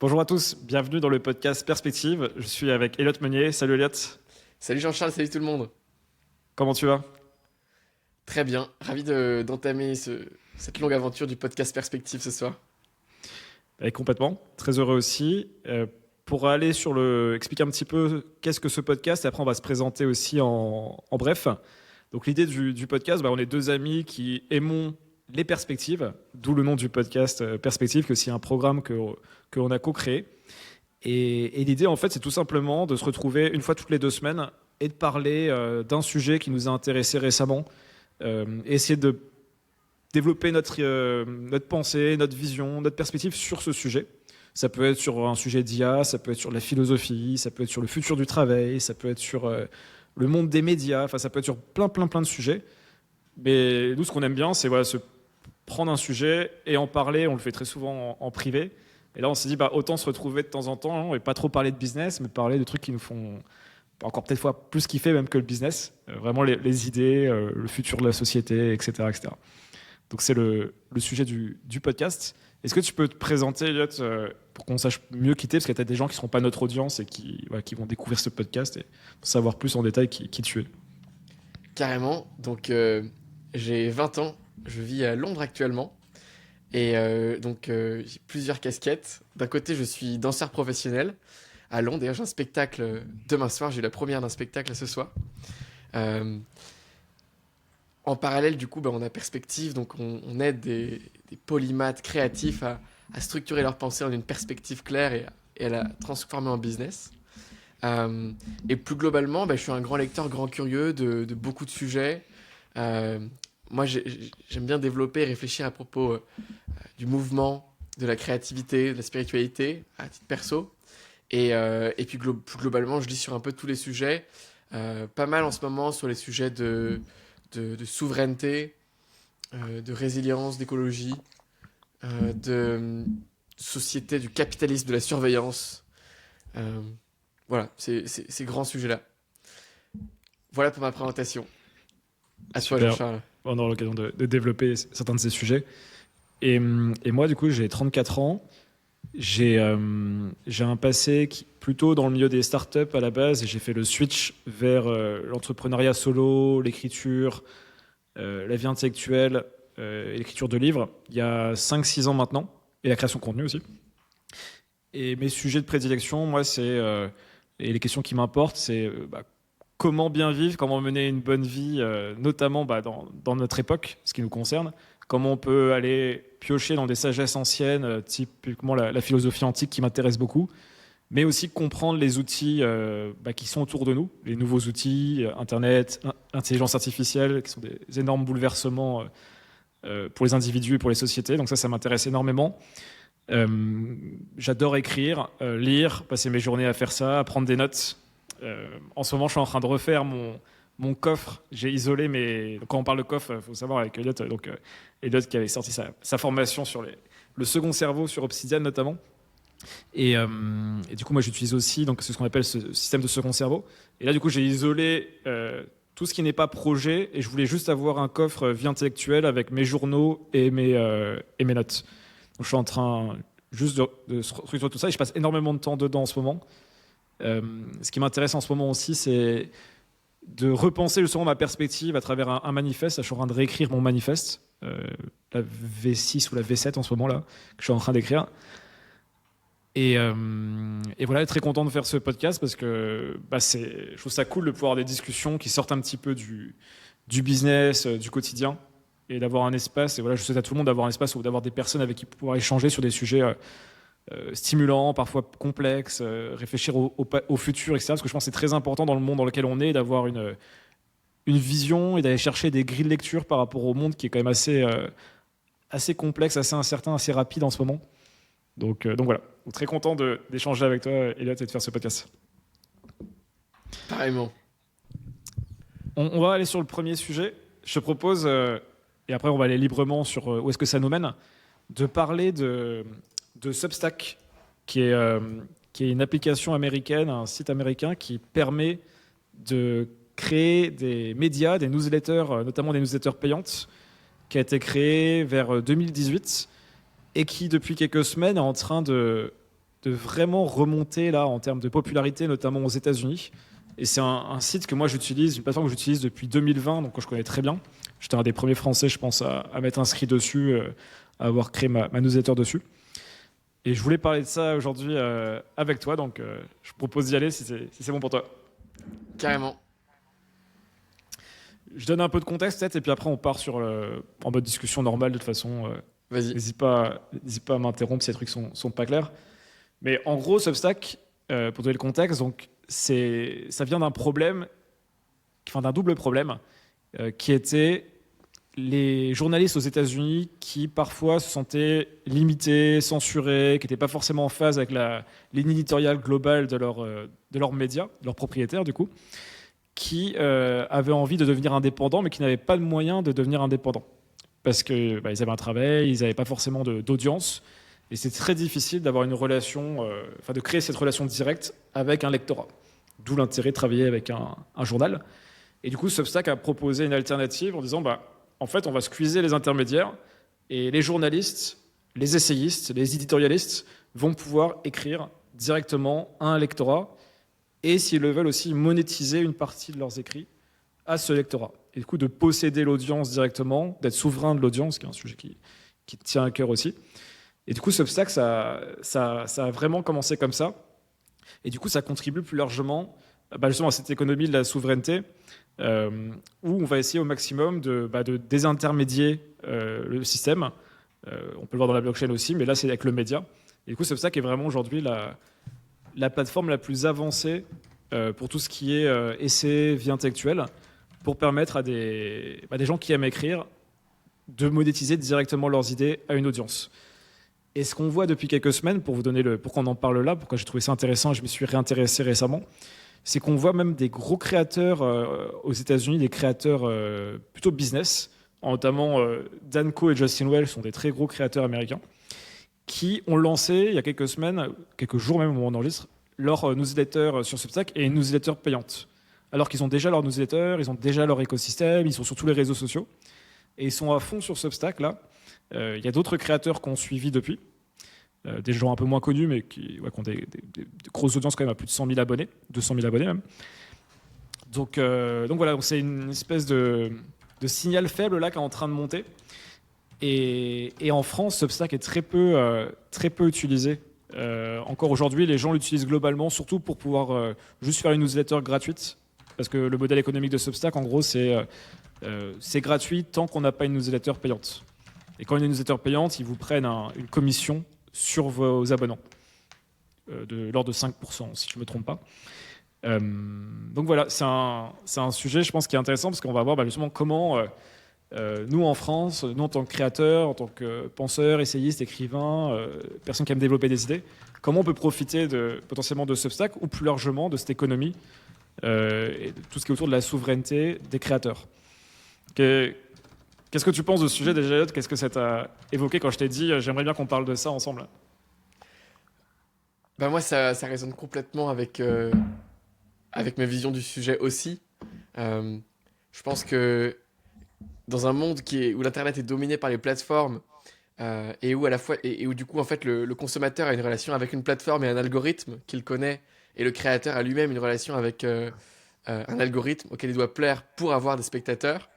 Bonjour à tous, bienvenue dans le podcast Perspective. Je suis avec Elliot Meunier. Salut Elliot, Salut Jean-Charles, salut tout le monde. comment tu vas? Très bien, ravi d'entamer cette longue aventure du podcast Perspective ce soir. Complètement, très heureux aussi. Pour aller expliquer un petit peu qu'est-ce que ce podcast, et après on va se présenter aussi en bref. Donc l'idée du podcast, on est deux amis qui aimons les perspectives, d'où le nom du podcast Perspective, que c'est un programme que l'on a co-créé. Et l'idée, en fait, c'est tout simplement de se retrouver une fois toutes les 2 semaines et de parler d'un sujet qui nous a intéressés récemment. Essayer de développer notre pensée, notre vision, notre perspective sur ce sujet. Ça peut être sur un sujet d'IA, ça peut être sur la philosophie, ça peut être sur le futur du travail, ça peut être sur le monde des médias, enfin ça peut être sur plein de sujets. Mais nous, ce qu'on aime bien, c'est se prendre un sujet et en parler. On le fait très souvent en privé. Et là, on s'est dit, autant se retrouver de temps en temps et pas trop parler de business, mais parler de trucs qui nous font encore peut-être fois plus kiffer même que le business. Vraiment les idées, le futur de la société, etc. etc. Donc c'est le sujet du podcast. Est-ce que tu peux te présenter, Elliot, pour qu'on sache mieux quitter, parce que tu as des gens qui ne seront pas notre audience et qui vont découvrir ce podcast et savoir plus en détail qui tu es. Carrément, donc j'ai 20 ans, je vis à Londres actuellement et j'ai plusieurs casquettes. D'un côté, je suis danseur professionnel à Londres. D'ailleurs, j'ai un spectacle demain soir, j'ai eu la première d'un spectacle ce soir. Euh, En parallèle, du coup, on a Perspective, donc on aide des polymathes créatifs à structurer leur pensée en une perspective claire et à la transformer en business. Et plus globalement, je suis un grand lecteur, grand curieux de beaucoup de sujets. Euh, Moi, j'aime bien développer et réfléchir à propos du mouvement, de la créativité, de la spiritualité, à titre perso. Et puis plus globalement, je lis sur un peu tous les sujets. Pas mal en ce moment sur les sujets de souveraineté, de résilience, d'écologie, de société, du capitalisme, de la surveillance. Euh, voilà, ces grands sujets-là. Voilà pour ma présentation. À toi, Super. Jean-Charles. On aura l'occasion de développer certains de ces sujets. Et moi, du coup, j'ai 34 ans. J'ai un passé plutôt dans le milieu des startups à la base, et j'ai fait le switch vers l'entrepreneuriat solo, l'écriture, la vie intellectuelle, et l'écriture de livres, il y a 5-6 ans maintenant, et la création de contenu aussi. Et mes sujets de prédilection, moi, et les questions qui m'importent, c'est comment bien vivre, comment mener une bonne vie, notamment dans notre époque, ce qui nous concerne. Comment on peut aller piocher dans des sagesses anciennes, typiquement la philosophie antique qui m'intéresse beaucoup, mais aussi comprendre les outils qui sont autour de nous, les nouveaux outils, Internet, intelligence artificielle, qui sont des énormes bouleversements pour les individus et pour les sociétés. Donc ça m'intéresse énormément. J'adore écrire, lire, passer mes journées à faire ça, à prendre des notes. En ce moment, je suis en train de refaire mon coffre. J'ai isolé mes. Quand on parle de coffre, il faut savoir avec Elliot, Elliot qui avait sorti sa formation sur le second cerveau sur Obsidian notamment. Et du coup, moi, j'utilise aussi c'est ce qu'on appelle ce système de second cerveau. Et là, du coup, j'ai isolé tout ce qui n'est pas projet et je voulais juste avoir un coffre vie intellectuelle avec mes journaux et mes notes. Donc, je suis en train juste de structurer tout ça et je passe énormément de temps dedans en ce moment. Ce qui m'intéresse en ce moment aussi, c'est de repenser justement ma perspective à travers un manifeste. Là, je suis en train de réécrire mon manifeste, la V6 ou la V7 en ce moment-là, que je suis en train d'écrire. Et voilà, très content de faire ce podcast parce que je trouve ça cool de pouvoir avoir des discussions qui sortent un petit peu du business, du quotidien, et d'avoir un espace. Et voilà, je souhaite à tout le monde d'avoir un espace ou d'avoir des personnes avec qui pouvoir échanger sur des sujets stimulants, parfois complexes, réfléchir au futur, etc. Parce que je pense que c'est très important dans le monde dans lequel on est d'avoir une vision et d'aller chercher des grilles de lecture par rapport au monde qui est quand même assez complexe, assez incertain, assez rapide en ce moment. Donc voilà, très content d'échanger avec toi, Elliot, et de faire ce podcast. Pareillement. On va aller sur le premier sujet. Je te propose, et après on va aller librement sur où est-ce que ça nous mène, de parler de Substack, qui est une application américaine, un site américain qui permet de créer des médias, des newsletters, notamment des newsletters payantes, qui a été créé vers 2018 et qui, depuis quelques semaines, est en train de de vraiment remonter là en termes de popularité, notamment aux États-Unis. Et c'est un site que moi j'utilise, une plateforme que j'utilise depuis 2020, donc que je connais très bien. J'étais un des premiers Français, je pense, à m'être inscrit dessus, à avoir créé ma newsletter dessus. Et je voulais parler de ça aujourd'hui avec toi, donc je propose d'y aller si c'est bon pour toi. Carrément. Je donne un peu de contexte peut-être, et puis après on part en mode discussion normale de toute façon. Vas-y. N'hésite pas à m'interrompre si les trucs sont pas clairs. Mais en gros, Substack, pour donner le contexte, donc ça vient d'un problème, enfin d'un double problème, qui était les journalistes aux États-Unis qui parfois se sentaient limités, censurés, qui n'étaient pas forcément en phase avec la ligne éditoriale globale de leurs médias, de leurs propriétaires du coup, qui avaient envie de devenir indépendants, mais qui n'avaient pas de moyens de devenir indépendants. Parce qu'ils avaient un travail, ils n'avaient pas forcément d'audience, et c'est très difficile d'avoir une relation, de créer cette relation directe avec un lectorat. D'où l'intérêt de travailler avec un journal. Et du coup, Substack a proposé une alternative en disant, en fait, on va squeezer les intermédiaires, et les journalistes, les essayistes, les éditorialistes vont pouvoir écrire directement à un lectorat, et s'ils le veulent aussi, monétiser une partie de leurs écrits à ce lectorat. Et du coup, de posséder l'audience directement, d'être souverain de l'audience, qui est un sujet qui tient à cœur aussi. Et du coup, Substack, ça a vraiment commencé comme ça. Et du coup, ça contribue plus largement justement à cette économie de la souveraineté, où on va essayer au maximum de désintermédier le système. On peut le voir dans la blockchain aussi, mais là, c'est avec le média. Et du coup, Substack est vraiment aujourd'hui la plateforme la plus avancée pour tout ce qui est essai, vie intellectuelle, pour permettre à des gens qui aiment écrire de monétiser directement leurs idées à une audience. Et ce qu'on voit depuis quelques semaines, pour vous donner pourquoi on en parle là, pourquoi j'ai trouvé ça intéressant et je me suis réintéressé récemment, c'est qu'on voit même des gros créateurs aux États-Unis, des créateurs plutôt business, notamment Dan Ko et Justin Welch sont des très gros créateurs américains, qui ont lancé il y a quelques semaines, quelques jours même au moment où on enregistre, leur newsletter sur Substack et une newsletter payante. Alors qu'ils ont déjà leur newsletter, ils ont déjà leur écosystème, ils sont sur tous les réseaux sociaux, et ils sont à fond sur Substack là. Il y a d'autres créateurs qui ont suivi depuis, des gens un peu moins connus, mais qui ont des grosses audiences quand même à plus de 100 000 abonnés, 200 000 abonnés même. Donc voilà, c'est une espèce de signal faible là qui est en train de monter. Et en France, Substack est très peu utilisé. Encore aujourd'hui, les gens l'utilisent globalement, surtout pour pouvoir juste faire une newsletter gratuite. Parce que le modèle économique de Substack, en gros, c'est gratuit tant qu'on n'a pas une newsletter payante. Et quand il y a une newsletter payante, ils vous prennent une commission sur vos abonnements, de l'ordre de 5%, si je ne me trompe pas. Donc voilà, c'est un sujet, je pense, qui est intéressant, parce qu'on va voir justement comment, nous en France, nous en tant que créateurs, en tant que penseurs, essayistes, écrivains, personnes qui aiment développer des idées, comment on peut profiter potentiellement de Substack, ou plus largement de cette économie, et de tout ce qui est autour de la souveraineté des créateurs. Qu'est-ce que tu penses de ce sujet déjà, Elliot ? Qu'est-ce que ça t'a évoqué quand je t'ai dit j'aimerais bien qu'on parle de ça ensemble ? Moi, ça résonne complètement avec ma vision du sujet aussi. Je pense que dans un monde où l'internet est dominé par les plateformes et où à la fois et où du coup en fait le consommateur a une relation avec une plateforme et un algorithme qu'il connaît, et le créateur a lui-même une relation avec un algorithme auquel il doit plaire pour avoir des spectateurs.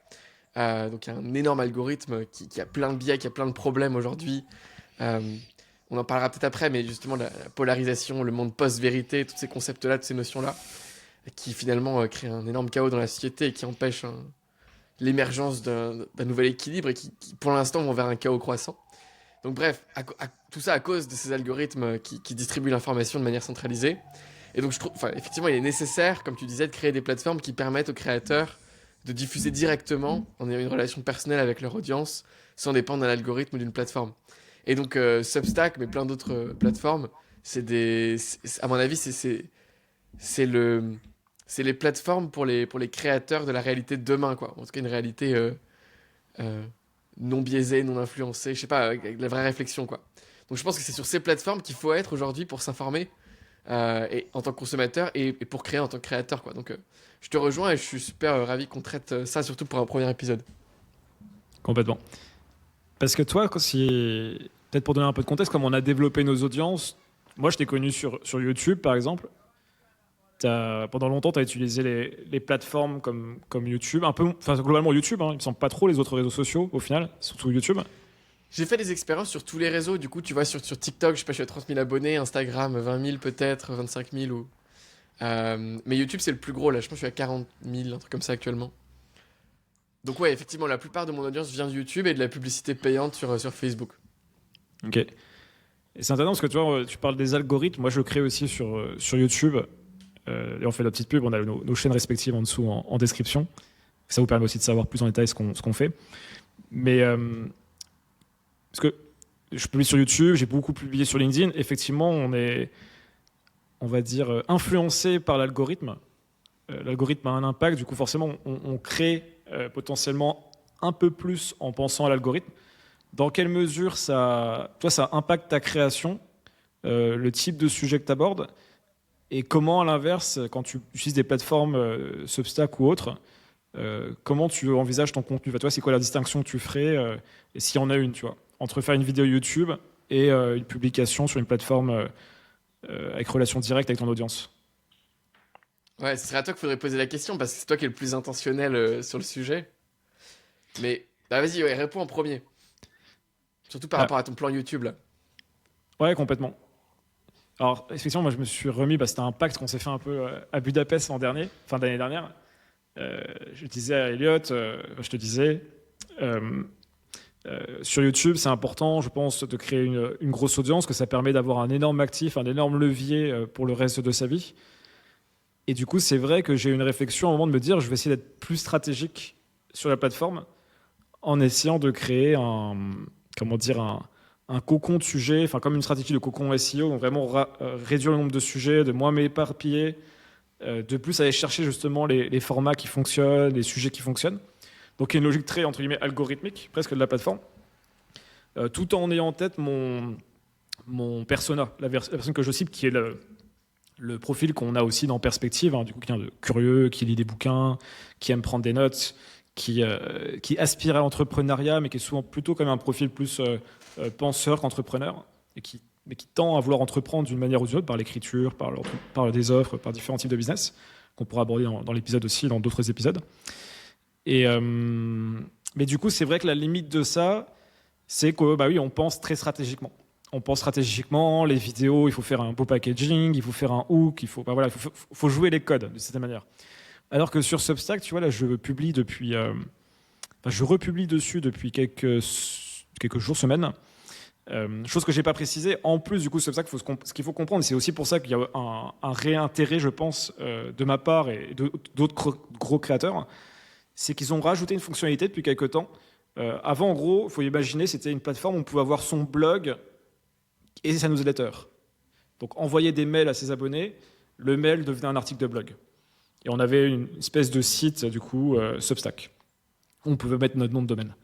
Donc il y a un énorme algorithme qui a plein de biais, qui a plein de problèmes aujourd'hui. On en parlera peut-être après, mais justement la polarisation, le monde post-vérité, tous ces concepts-là, toutes ces notions-là, qui finalement créent un énorme chaos dans la société et qui empêchent l'émergence d'un nouvel équilibre et qui pour l'instant vont vers un chaos croissant. Donc bref, tout ça à cause de ces algorithmes qui distribuent l'information de manière centralisée. Et donc je trouve, effectivement, il est nécessaire, comme tu disais, de créer des plateformes qui permettent aux créateurs de diffuser directement, en ayant une relation personnelle avec leur audience, sans dépendre d'un algorithme ou d'une plateforme. Et donc Substack, mais plein d'autres plateformes, à mon avis, c'est les plateformes pour les créateurs de la réalité de demain, quoi. En tout cas, une réalité non biaisée, non influencée, je sais pas, avec la vraie réflexion, quoi. Donc je pense que c'est sur ces plateformes qu'il faut être aujourd'hui pour s'informer, et en tant que consommateur et pour créer en tant que créateur, quoi. Donc je te rejoins et je suis super ravi qu'on traite ça, surtout pour un premier épisode. Complètement. Parce que toi, peut-être pour donner un peu de contexte, comme on a développé nos audiences, Moi, je t'ai connu sur YouTube, par exemple. Pendant longtemps, tu as utilisé les plateformes comme YouTube, un peu, enfin globalement YouTube, hein, il me semble pas trop les autres réseaux sociaux au final, surtout YouTube. J'ai fait des expériences sur tous les réseaux. Du coup, tu vois, sur TikTok, je sais pas, je suis à 30 000 abonnés. Instagram, 20 000 peut-être, 25 000 ou. Mais YouTube, c'est le plus gros là. Je pense que je suis à 40 000, un truc comme ça actuellement. Donc, ouais, effectivement, la plupart de mon audience vient de YouTube et de la publicité payante sur Facebook. Ok. Et c'est intéressant parce que tu vois, tu parles des algorithmes. Moi, je le crée aussi sur YouTube. Et on fait la petite pub. On a nos chaînes respectives en dessous en description. Ça vous permet aussi de savoir plus en détail ce qu'on fait. Mais parce que je publie sur YouTube, j'ai beaucoup publié sur LinkedIn. Effectivement, on va dire, influencé par l'algorithme. L'algorithme a un impact. Du coup, forcément, on crée potentiellement un peu plus en pensant à l'algorithme. Dans quelle mesure ça impacte ta création, le type de sujet que tu abordes, et comment, à l'inverse, quand tu utilises des plateformes Substack ou autres, comment tu envisages ton contenu? Toi, c'est quoi la distinction que tu ferais, et s'il y en a une, tu vois, entre faire une vidéo YouTube et une publication sur une plateforme avec relation directe avec ton audience? Ouais, ce serait à toi qu'il faudrait poser la question parce que c'est toi qui es le plus intentionnel sur le sujet. Mais bah, vas-y, ouais, réponds en premier. Surtout par Ah, rapport à ton plan YouTube là. ouais, complètement. Alors, effectivement, moi, je me suis remis, c'était un pacte qu'on s'est fait un peu à Budapest fin d'année dernière. Je disais à Elliot, je te disais, sur YouTube, c'est important, je pense, de créer une grosse audience, que ça permet d'avoir un énorme actif, un énorme levier pour le reste de sa vie. Et du coup, c'est vrai que j'ai eu une réflexion au moment de me dire, je vais essayer d'être plus stratégique sur la plateforme en essayant de créer un cocon de sujets, enfin comme une stratégie de cocon SEO, donc vraiment réduire le nombre de sujets, de moins m'éparpiller, de plus aller chercher justement les formats qui fonctionnent, les sujets qui fonctionnent. Donc il y a une logique très, entre guillemets, algorithmique, presque de la plateforme, tout en ayant en tête mon persona, la personne que je cible, qui est le profil qu'on a aussi dans Perspective, hein, du coup, quelqu'un de curieux, qui lit des bouquins, qui aime prendre des notes, qui aspire à l'entrepreneuriat, mais qui est souvent plutôt comme un profil plus penseur qu'entrepreneur, mais qui tend à vouloir entreprendre d'une manière ou d'une autre, par l'écriture, par des offres, par différents types de business, qu'on pourra aborder dans l'épisode aussi, dans d'autres épisodes. Mais du coup, c'est vrai que la limite de ça, c'est que oui, on pense très stratégiquement. On pense stratégiquement, les vidéos, il faut faire un beau packaging, il faut faire un hook, il faut jouer les codes de cette manière. Alors que sur Substack, tu vois, là, je republie dessus depuis quelques jours, semaines. Chose que j'ai pas précisé. En plus, du coup, Substack, ce qu'il faut comprendre, c'est aussi pour ça qu'il y a un réintérêt, je pense, de ma part et d'autres gros créateurs, c'est qu'ils ont rajouté une fonctionnalité depuis quelques temps. Avant, en gros, il faut imaginer, c'était une plateforme où on pouvait avoir son blog et sa newsletter. Donc, envoyer des mails à ses abonnés, le mail devenait un article de blog. Et on avait une espèce de site, du coup, Substack, où on pouvait mettre notre nom de domaine.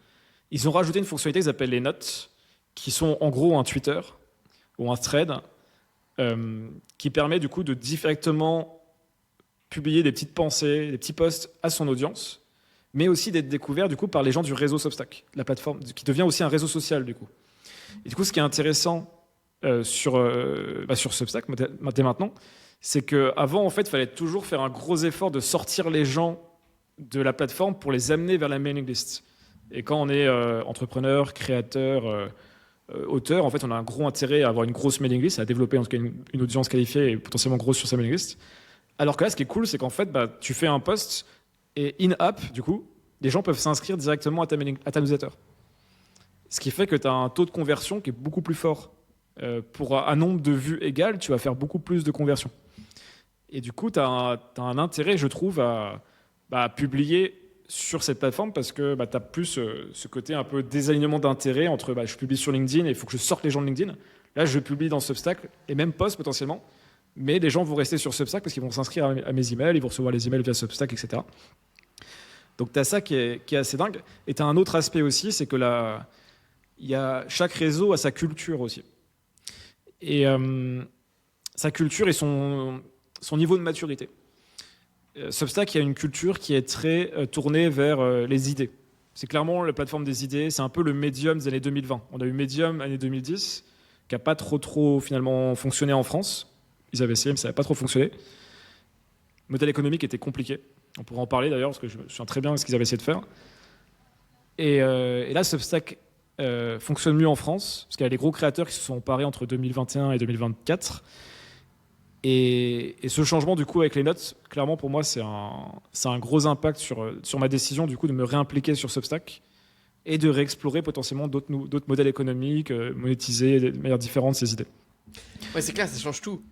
Ils ont rajouté une fonctionnalité qu'ils appellent les notes, qui sont en gros un Twitter ou un thread, qui permet du coup de directement publier des petites pensées, des petits posts à son audience, mais aussi d'être découvert du coup par les gens du réseau Substack, la plateforme qui devient aussi un réseau social du coup. Et du coup, ce qui est intéressant sur Substack dès maintenant, c'est qu'avant, en fait, il fallait toujours faire un gros effort de sortir les gens de la plateforme pour les amener vers la mailing list. Et quand on est entrepreneur, créateur, auteur, en fait, on a un gros intérêt à avoir une grosse mailing list, à développer en tout cas une audience qualifiée et potentiellement grosse sur sa mailing list. Alors que là, ce qui est cool, c'est qu'en fait, tu fais un post et in-app, du coup, les gens peuvent s'inscrire directement à ta newsletter. Ce qui fait que tu as un taux de conversion qui est beaucoup plus fort. Pour un nombre de vues égal, tu vas faire beaucoup plus de conversions. Et du coup, tu as un intérêt, je trouve, à publier sur cette plateforme parce que tu as plus ce côté un peu désalignement d'intérêt entre je publie sur LinkedIn et il faut que je sorte les gens de LinkedIn. Là, je publie dans Substack et même post potentiellement, mais les gens vont rester sur Substack parce qu'ils vont s'inscrire à mes emails, ils vont recevoir les emails via Substack, etc. Donc tu as ça qui est assez dingue. Et tu as un autre aspect aussi, c'est que chaque réseau a sa culture aussi. Et sa culture et son niveau de maturité. Substack, il y a une culture qui est très tournée vers les idées. C'est clairement la plateforme des idées, c'est un peu le Medium des années 2020. On a eu Medium, année 2010, qui n'a pas trop finalement fonctionné en France. Ils avaient essayé, mais ça n'avait pas trop fonctionné. Le modèle économique était compliqué. On pourrait en parler d'ailleurs, parce que je me souviens très bien de ce qu'ils avaient essayé de faire. Et là, Substack fonctionne mieux en France, parce qu'il y a les gros créateurs qui se sont emparés entre 2021 et 2024. Et ce changement, du coup, avec les notes, clairement, pour moi, c'est un gros impact sur ma décision, du coup, de me réimpliquer sur Substack et de réexplorer potentiellement d'autres modèles économiques, monétiser de manière différente ces idées. Ouais, c'est clair, ça change tout.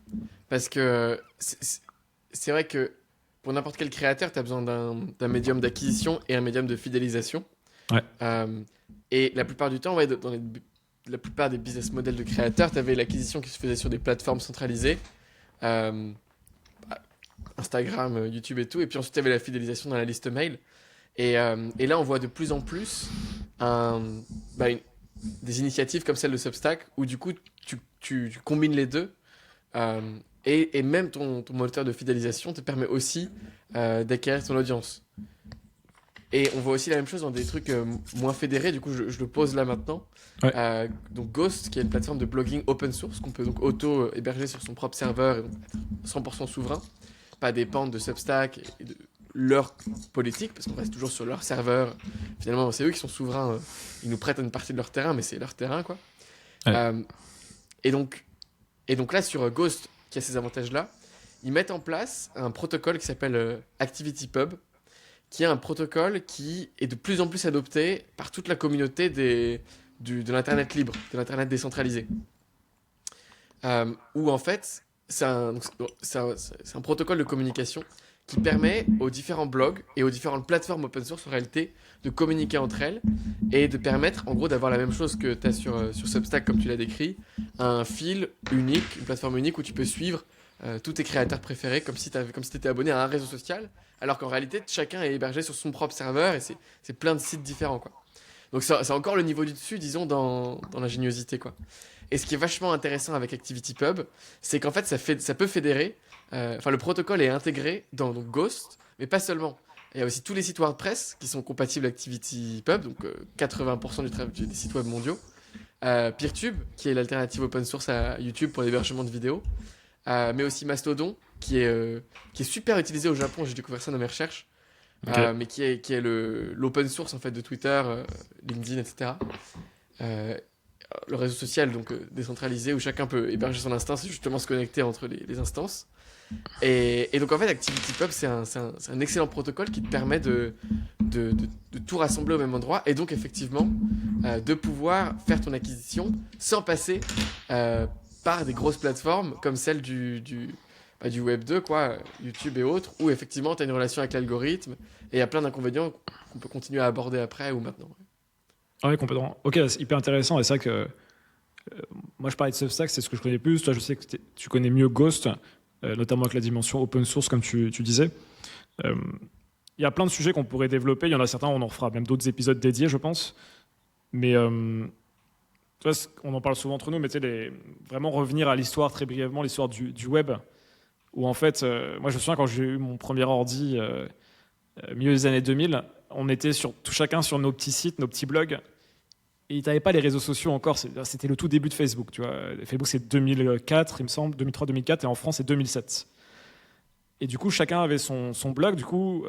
Parce que c'est vrai que pour n'importe quel créateur, tu as besoin d'un médium d'acquisition et un médium de fidélisation. Ouais. Et la plupart du temps, ouais, la plupart des business models de créateurs, tu avais l'acquisition qui se faisait sur des plateformes centralisées. Instagram, YouTube et tout, et puis ensuite il y avait la fidélisation dans la liste mail. Et là, on voit de plus en plus des initiatives comme celle de Substack où du coup, tu combines les deux. Et même ton moteur de fidélisation te permet aussi d'acquérir ton audience. Et on voit aussi la même chose dans des trucs moins fédérés, du coup je le pose là maintenant. Ouais. Donc Ghost, qui est une plateforme de blogging open source qu'on peut donc auto-héberger sur son propre serveur et donc être 100% souverain, pas dépendre de Substack et de leur politique, parce qu'on reste toujours sur leur serveur. Finalement, c'est eux qui sont souverains, ils nous prêtent une partie de leur terrain, mais c'est leur terrain, quoi. Ouais. Et donc là, sur Ghost, qui a ces avantages-là, ils mettent en place un protocole qui s'appelle ActivityPub, qui est un protocole qui est de plus en plus adopté par toute la communauté de l'Internet libre, de l'Internet décentralisé. Où en fait, c'est un protocole de communication qui permet aux différents blogs et aux différentes plateformes open source en réalité de communiquer entre elles et de permettre en gros d'avoir la même chose que tu as sur Substack comme tu l'as décrit, un fil unique, une plateforme unique où tu peux suivre tous tes créateurs préférés comme si tu étais abonné à un réseau social, alors qu'en réalité chacun est hébergé sur son propre serveur et c'est plein de sites différents, quoi. Donc c'est encore le niveau du dessus, disons, dans l'ingéniosité, quoi. Et ce qui est vachement intéressant avec ActivityPub, c'est qu'en fait ça peut fédérer, le protocole est intégré dans donc Ghost, mais pas seulement. Il y a aussi tous les sites WordPress qui sont compatibles ActivityPub, donc 80% des sites web mondiaux. Peertube, qui est l'alternative open source à YouTube pour l'hébergement de vidéos. Mais aussi Mastodon, qui est super utilisé au Japon, j'ai découvert ça dans mes recherches, Okay. mais qui est l'open source en fait de Twitter, LinkedIn, etc. Le réseau social donc décentralisé où chacun peut héberger son instance et justement se connecter entre les instances. Et donc en fait ActivityPub c'est un excellent protocole qui te permet de tout rassembler au même endroit et donc effectivement de pouvoir faire ton acquisition sans passer par des grosses plateformes comme celle du Web 2, quoi, YouTube et autres, où effectivement tu as une relation avec l'algorithme et il y a plein d'inconvénients qu'on peut continuer à aborder après ou maintenant. Ah oui, complètement. Ok, c'est hyper intéressant. Et c'est vrai que moi, je parlais de Substack, c'est ce que je connais plus. Toi, je sais que tu connais mieux Ghost, notamment avec la dimension open source, comme tu disais. Il y a plein de sujets qu'on pourrait développer. Il y en a certains, on en fera même d'autres épisodes dédiés, je pense. Mais tu vois, on en parle souvent entre nous, mais tu sais, vraiment revenir à l'histoire très brièvement, l'histoire du web, où en fait, moi, je me souviens quand j'ai eu mon premier ordi, milieu des années 2000, on était chacun sur nos petits sites, nos petits blogs, et tu n'avais pas les réseaux sociaux encore. C'était le tout début de Facebook. Tu vois. Facebook, c'est 2004, il me semble, 2003-2004, et en France, c'est 2007. Et du coup, chacun avait son blog. Du coup,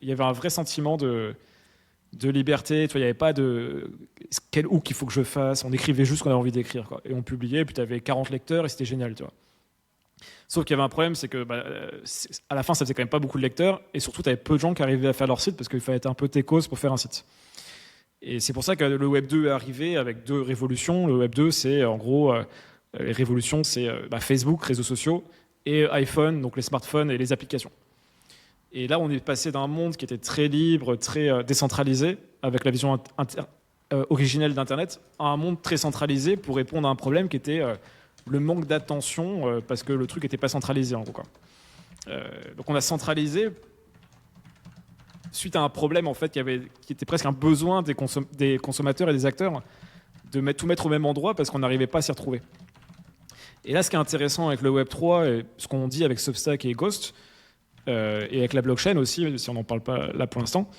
il y avait un vrai sentiment de liberté. Tu vois, il n'y avait pas de quel hook il faut que je fasse. On écrivait juste ce qu'on avait envie d'écrire, quoi. Et on publiait, et puis tu avais 40 lecteurs, et c'était génial. Tu vois. Sauf qu'il y avait un problème, c'est que à la fin, ça faisait quand même pas beaucoup de lecteurs, et surtout, tu avais peu de gens qui arrivaient à faire leur site, parce qu'il fallait être un peu techos pour faire un site. Et c'est pour ça que le Web 2 est arrivé avec deux révolutions. Le Web 2, c'est en gros, les révolutions, c'est Facebook, réseaux sociaux, et iPhone, donc les smartphones et les applications. Et là, on est passé d'un monde qui était très libre, très décentralisé, avec la vision originelle d'Internet, à un monde très centralisé pour répondre à un problème qui était le manque d'attention, parce que le truc n'était pas centralisé, en gros, quoi. Donc on a centralisé suite à un problème en fait, qui était presque un besoin des consommateurs et des acteurs de tout mettre au même endroit parce qu'on n'arrivait pas à s'y retrouver. Et là, ce qui est intéressant avec le Web 3 et ce qu'on dit avec Substack et Ghost, et avec la blockchain aussi, si on n'en parle pas là pour l'instant,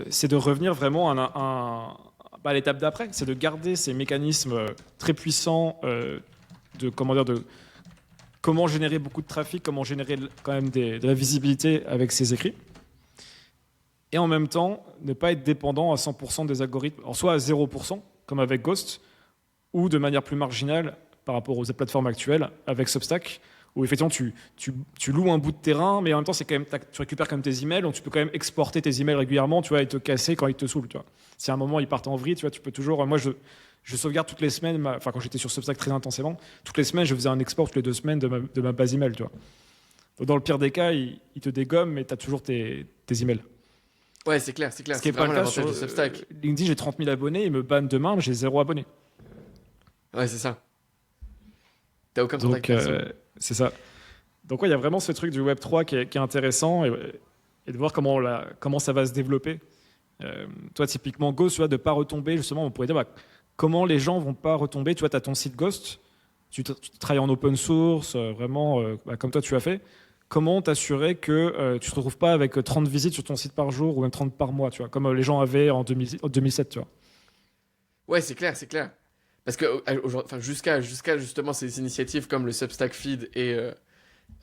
c'est de revenir vraiment l'étape d'après, c'est de garder ces mécanismes très puissants de comment générer beaucoup de trafic, comment générer quand même de la visibilité avec ses écrits. Et en même temps, ne pas être dépendant à 100% des algorithmes, alors soit à 0%, comme avec Ghost, ou de manière plus marginale par rapport aux plateformes actuelles, avec Substack, où effectivement tu loues un bout de terrain, mais en même temps tu récupères quand même tes emails, donc tu peux quand même exporter tes emails régulièrement, tu vois, et te casser quand ils te saoulent, tu vois. Si à un moment ils partent en vrille, tu vois, tu peux toujours. Moi, je sauvegarde toutes les semaines, enfin quand j'étais sur Substack très intensément, toutes les semaines je faisais un export toutes les 2 semaines de ma base email, tu vois. Donc, dans le pire des cas, ils te dégomment, mais tu as toujours tes emails. Ouais, c'est clair. Ce qui C'est n'est pas vraiment le cas l'avantage sur de Substack. LinkedIn, j'ai 30 000 abonnés, ils me bannent demain, mais j'ai 0 abonnés. Ouais, c'est ça. T'as aucun contact perso. C'est ça. Donc, il y a vraiment ce truc du Web3 qui est intéressant et de voir comment ça va se développer. Toi, typiquement, Ghost, tu vois, de ne pas retomber, justement, on pourrait dire comment les gens ne vont pas retomber. Tu vois, tu as ton site Ghost, tu travailles en open source, vraiment, comme toi, tu as fait. Comment t'assurer que tu ne te retrouves pas avec 30 visites sur ton site par jour ou même 30 par mois, tu vois, comme les gens avaient en 2007, tu vois. Ouais, c'est clair. Parce que jusqu'à justement ces initiatives comme le Substack Feed et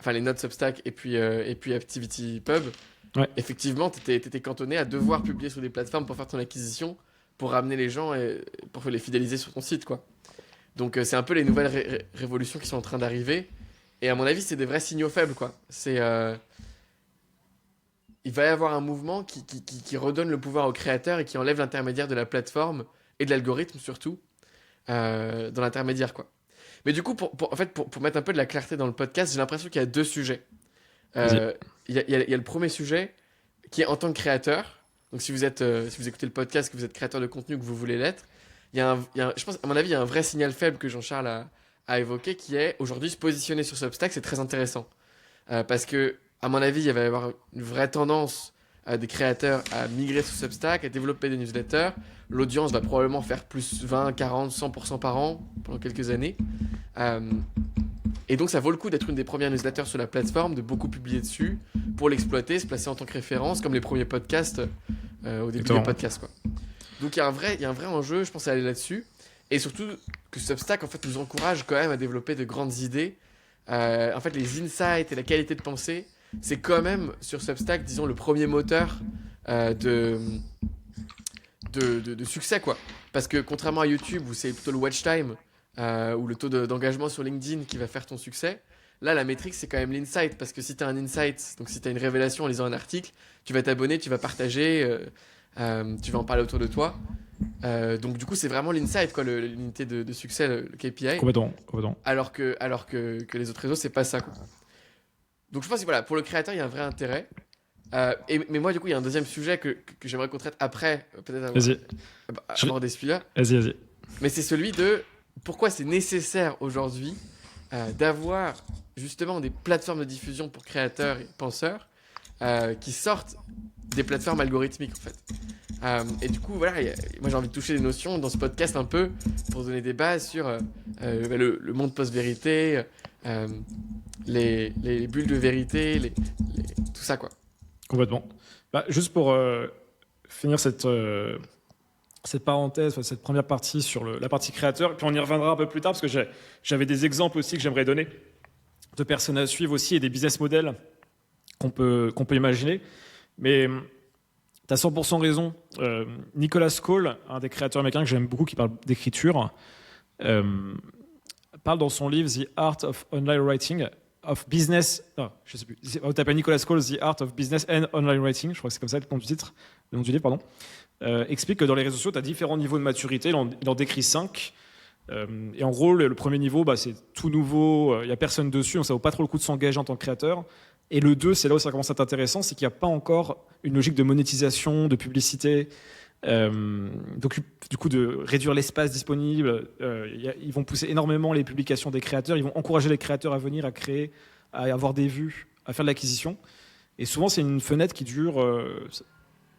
les notes Substack et puis ActivityPub, Ouais. effectivement, t'étais cantonné à devoir publier sur des plateformes pour faire ton acquisition, pour ramener les gens et pour les fidéliser sur ton site, quoi. Donc c'est un peu les nouvelles révolutions qui sont en train d'arriver. Et à mon avis, c'est des vrais signaux faibles, quoi. Il va y avoir un mouvement qui redonne le pouvoir aux créateurs et qui enlève l'intermédiaire de la plateforme et de l'algorithme surtout dans l'intermédiaire, quoi. Mais du coup, pour mettre un peu de la clarté dans le podcast, j'ai l'impression qu'il y a 2 sujets. Il y a le premier sujet qui est en tant que créateur. Donc si vous écoutez le podcast, que vous êtes créateur de contenu, que vous voulez l'être, je pense, à mon avis, il y a un vrai signal faible que Jean-Charles a évoqué, qui est aujourd'hui se positionner sur Substack, c'est très intéressant. Parce que, à mon avis, il va y avoir une vraie tendance des créateurs à migrer sur Substack, à développer des newsletters. L'audience va probablement faire plus 20, 40, 100% par an pendant quelques années. Et donc, ça vaut le coup d'être une des premières newsletters sur la plateforme, de beaucoup publier dessus pour l'exploiter, se placer en tant que référence, comme les premiers podcasts au début des podcasts, quoi. Donc, il y a un vrai enjeu, je pense, à aller là-dessus. Et surtout que Substack, en fait, nous encourage quand même à développer de grandes idées. En fait, les insights et la qualité de pensée, c'est quand même, sur Substack, disons, le premier moteur de succès, quoi. Parce que contrairement à YouTube, où c'est plutôt le watch time ou le taux d'engagement sur LinkedIn qui va faire ton succès, là, la métrique, c'est quand même l'insight. Parce que si tu as un insight, donc si tu as une révélation en lisant un article, tu vas t'abonner, tu vas partager, tu vas en parler autour de toi. Donc du coup, c'est vraiment l'insight, quoi, l'unité de succès, le KPI. Complètement. Alors que les autres réseaux, c'est pas ça, quoi. Donc je pense que voilà, pour le créateur, il y a un vrai intérêt. Mais moi, du coup, il y a un deuxième sujet que j'aimerais qu'on traite après, peut-être avant des spoilers. Vas-y. Mais c'est celui de pourquoi c'est nécessaire aujourd'hui d'avoir justement des plateformes de diffusion pour créateurs et penseurs qui sortent des plateformes algorithmiques, en fait. Et du coup, voilà, moi j'ai envie de toucher des notions dans ce podcast un peu pour donner des bases sur le monde post-vérité, les bulles de vérité, tout ça, quoi. Complètement. Juste pour finir cette parenthèse, cette première partie sur la partie créateur, puis on y reviendra un peu plus tard parce que j'avais des exemples aussi que j'aimerais donner de personnes à suivre aussi et des business models qu'on peut imaginer. Mais tu as 100% raison. Nicolas Cole, un des créateurs américains que j'aime beaucoup, qui parle d'écriture, parle dans son livre The Art of Online Writing, of Business. Non, je sais plus. On t'appelle Nicolas Cole, The Art of Business and Online Writing. Je crois que c'est comme ça le nom du livre, pardon. Explique que dans les réseaux sociaux, tu as différents niveaux de maturité. Il en décrit 5. Et en gros, le premier niveau, c'est tout nouveau. Il n'y a personne dessus, donc ça vaut pas trop le coup de s'engager en tant que créateur. Et le 2, c'est là où ça commence à être intéressant, c'est qu'il n'y a pas encore une logique de monétisation, de publicité, donc du coup de réduire l'espace disponible. Ils vont pousser énormément les publications des créateurs, ils vont encourager les créateurs à venir, à créer, à avoir des vues, à faire de l'acquisition. Et souvent, c'est une fenêtre qui dure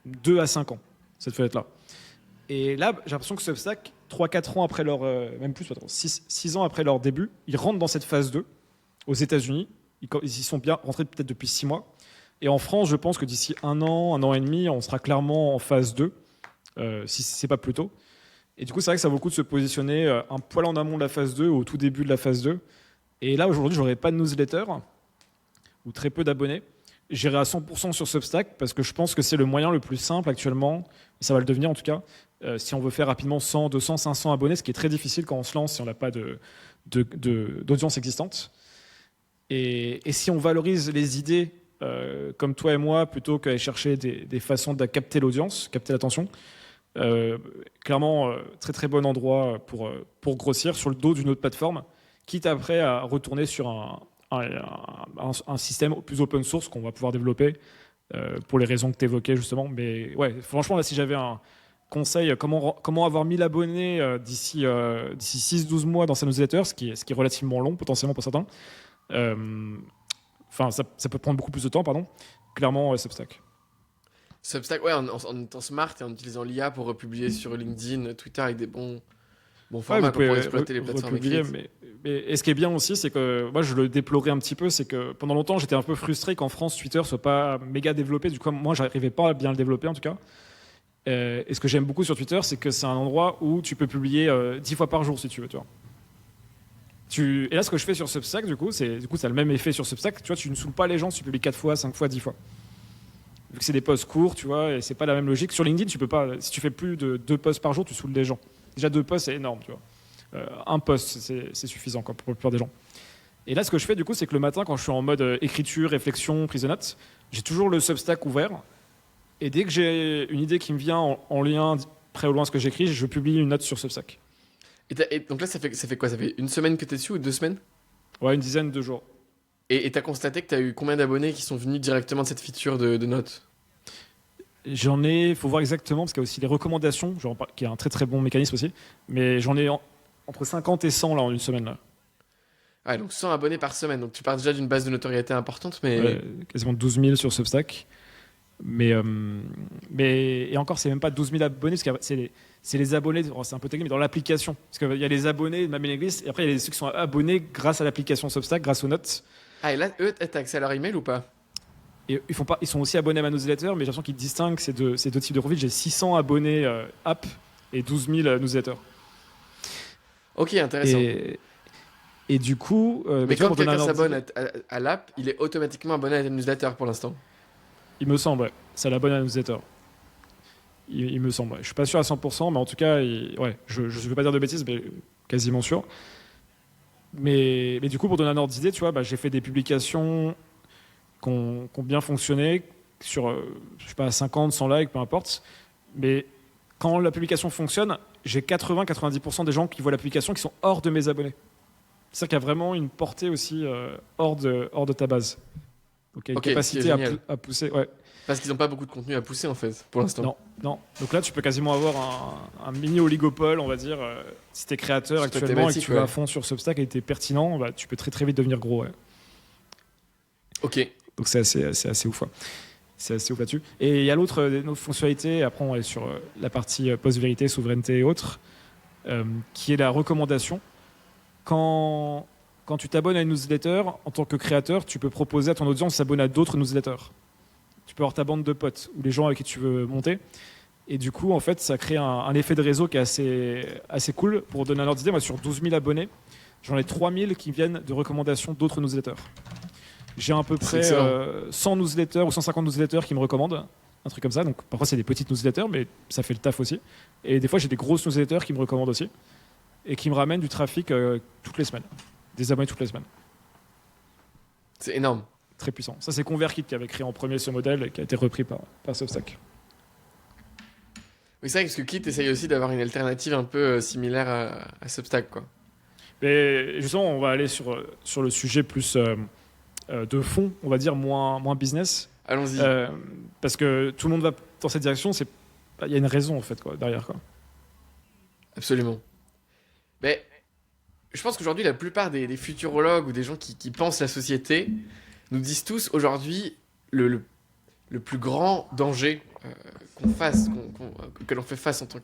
2 à 5 ans, cette fenêtre-là. Et là, j'ai l'impression que Substack, 3-4 ans après leur... même plus, 6 ans après leur début, ils rentrent dans cette phase 2 aux États-Unis. Ils y sont bien rentrés peut-être depuis 6 mois. Et en France, je pense que d'ici 1 an et demi, on sera clairement en phase 2, si ce n'est pas plus tôt. Et du coup, c'est vrai que ça vaut le coup de se positionner un poil en amont de la phase 2, au tout début de la phase 2. Et là, aujourd'hui, j'aurais pas de newsletter ou très peu d'abonnés. J'irai à 100% sur Substack parce que je pense que c'est le moyen le plus simple actuellement. Ça va le devenir en tout cas. Si on veut faire rapidement 100, 200, 500 abonnés, ce qui est très difficile quand on se lance si on n'a pas d'audience existante. Et si on valorise les idées comme toi et moi, plutôt qu'aller chercher des façons de capter l'audience, capter l'attention, clairement, très très bon endroit pour grossir sur le dos d'une autre plateforme, quitte après à retourner sur un système plus open source qu'on va pouvoir développer pour les raisons que tu évoquais justement. Mais ouais, franchement, là, si j'avais un conseil, comment avoir 1000 abonnés d'ici 6-12 mois dans sa newsletter, ce qui est relativement long potentiellement pour certains, enfin, ça peut prendre beaucoup plus de temps, pardon. Clairement, Substack. Substack, ouais, en étant smart et en utilisant l'IA pour republier sur LinkedIn, Twitter avec des bons formats pour exploiter les plateformes écrites. Et ce qui est bien aussi, c'est que moi je le déplorais un petit peu, c'est que pendant longtemps j'étais un peu frustré qu'en France Twitter soit pas méga développé. Du coup, moi j'arrivais pas à bien le développer en tout cas. Et ce que j'aime beaucoup sur Twitter, c'est que c'est un endroit où tu peux publier 10 fois par jour si tu veux, tu vois. Et là, ce que je fais sur Substack, ça a le même effet sur Substack. Tu vois, tu ne saoules pas les gens si tu publies 4 fois, 5 fois, 10 fois. Vu que c'est des posts courts, tu vois, et c'est pas la même logique. Sur LinkedIn, tu peux pas. Si tu fais plus de 2 posts par jour, tu saoules les gens. Déjà 2 posts, c'est énorme, tu vois. Un post, c'est suffisant quoi, pour la plupart des gens. Et là, ce que je fais, du coup, c'est que le matin, quand je suis en mode écriture, réflexion, prise de notes, j'ai toujours le Substack ouvert. Et dès que j'ai une idée qui me vient en lien près ou loin de ce que j'écris, je publie une note sur Substack. Et donc là, ça fait quoi? Ça fait une semaine que tu es dessus ou 2 semaines? Ouais, une dizaine de jours. Et tu as constaté que tu as eu combien d'abonnés qui sont venus directement de cette feature de notes? J'en ai, faut voir exactement, parce qu'il y a aussi les recommandations, qui est un très très bon mécanisme aussi. Mais j'en ai entre 50 et 100 là, en une semaine. Là. Ouais, donc 100 abonnés par semaine. Donc tu pars déjà d'une base de notoriété importante, mais. Ouais, quasiment 12 000 sur Substack. Mais et encore, c'est même pas 12 000 abonnés, parce que c'est les abonnés, c'est un peu technique, mais dans l'application. Parce qu'il y a les abonnés de ma mailing list, et après il y a ceux qui sont abonnés grâce à l'application Substack, grâce aux notes. Ah, et là, eux, t'as accès à leur email ou pas? Et ils sont aussi abonnés à ma newsletter, mais j'ai l'impression qu'ils distinguent ces deux types de profils. J'ai 600 abonnés app et 12 000 newsletters. Ok, intéressant. Et du coup... mais quand quelqu'un s'abonne à l'app, il est automatiquement abonné à la newsletter pour l'instant. Il me semble, ouais. Ça l'abonne à la newsletter. Il me semble, ouais. Je suis pas sûr à 100%, mais en tout cas, ouais, je ne veux pas dire de bêtises, mais quasiment sûr. Mais du coup, pour donner un ordre d'idée, tu vois, j'ai fait des publications qui ont bien fonctionné sur, je sais pas, 50, 100 likes, peu importe. Mais quand la publication fonctionne, j'ai 80-90% des gens qui voient la publication qui sont hors de mes abonnés. C'est-à-dire qu'il y a vraiment une portée aussi hors de ta base. Donc il y a une capacité à pousser. Ouais. Parce qu'ils n'ont pas beaucoup de contenu à pousser en fait, pour l'instant. Non. Donc là, tu peux quasiment avoir un mini oligopole, on va dire. Si tu es créateur actuellement et que tu vas à fond sur Substack et que tu es pertinent, tu peux très très vite devenir gros. Ouais. Ok. Donc c'est assez ouf. Ouais. C'est assez ouf là-dessus. Et il y a l'autre fonctionnalité, après on est sur la partie post-vérité, souveraineté et autres, qui est la recommandation. Quand tu t'abonnes à une newsletter, en tant que créateur, tu peux proposer à ton audience de s'abonner à d'autres newsletters. Tu peux avoir ta bande de potes ou les gens avec qui tu veux monter. Et du coup, en fait, ça crée un effet de réseau qui est assez cool. Pour donner un ordre d'idée, moi, sur 12 000 abonnés, j'en ai 3 000 qui viennent de recommandations d'autres newsletters. J'ai à peu près 100 newsletters ou 150 newsletters qui me recommandent, un truc comme ça. Donc, parfois, c'est des petites newsletters, mais ça fait le taf aussi. Et des fois, j'ai des grosses newsletters qui me recommandent aussi et qui me ramènent du trafic toutes les semaines. Des abonnés toutes les semaines. C'est énorme. Très puissant. Ça, c'est ConvertKit qui avait créé en premier ce modèle et qui a été repris par Substack. Oui, c'est vrai, parce que Kit essaye aussi d'avoir une alternative un peu similaire à Substack, quoi. Mais justement, on va aller sur le sujet plus de fond, on va dire, moins business. Allons-y. Parce que tout le monde va dans cette direction, il y a une raison, en fait, quoi, derrière. Quoi. Absolument. Mais je pense qu'aujourd'hui, la plupart des futurologues ou des gens qui pensent la société nous disent tous aujourd'hui le plus grand danger que l'on fait face en tant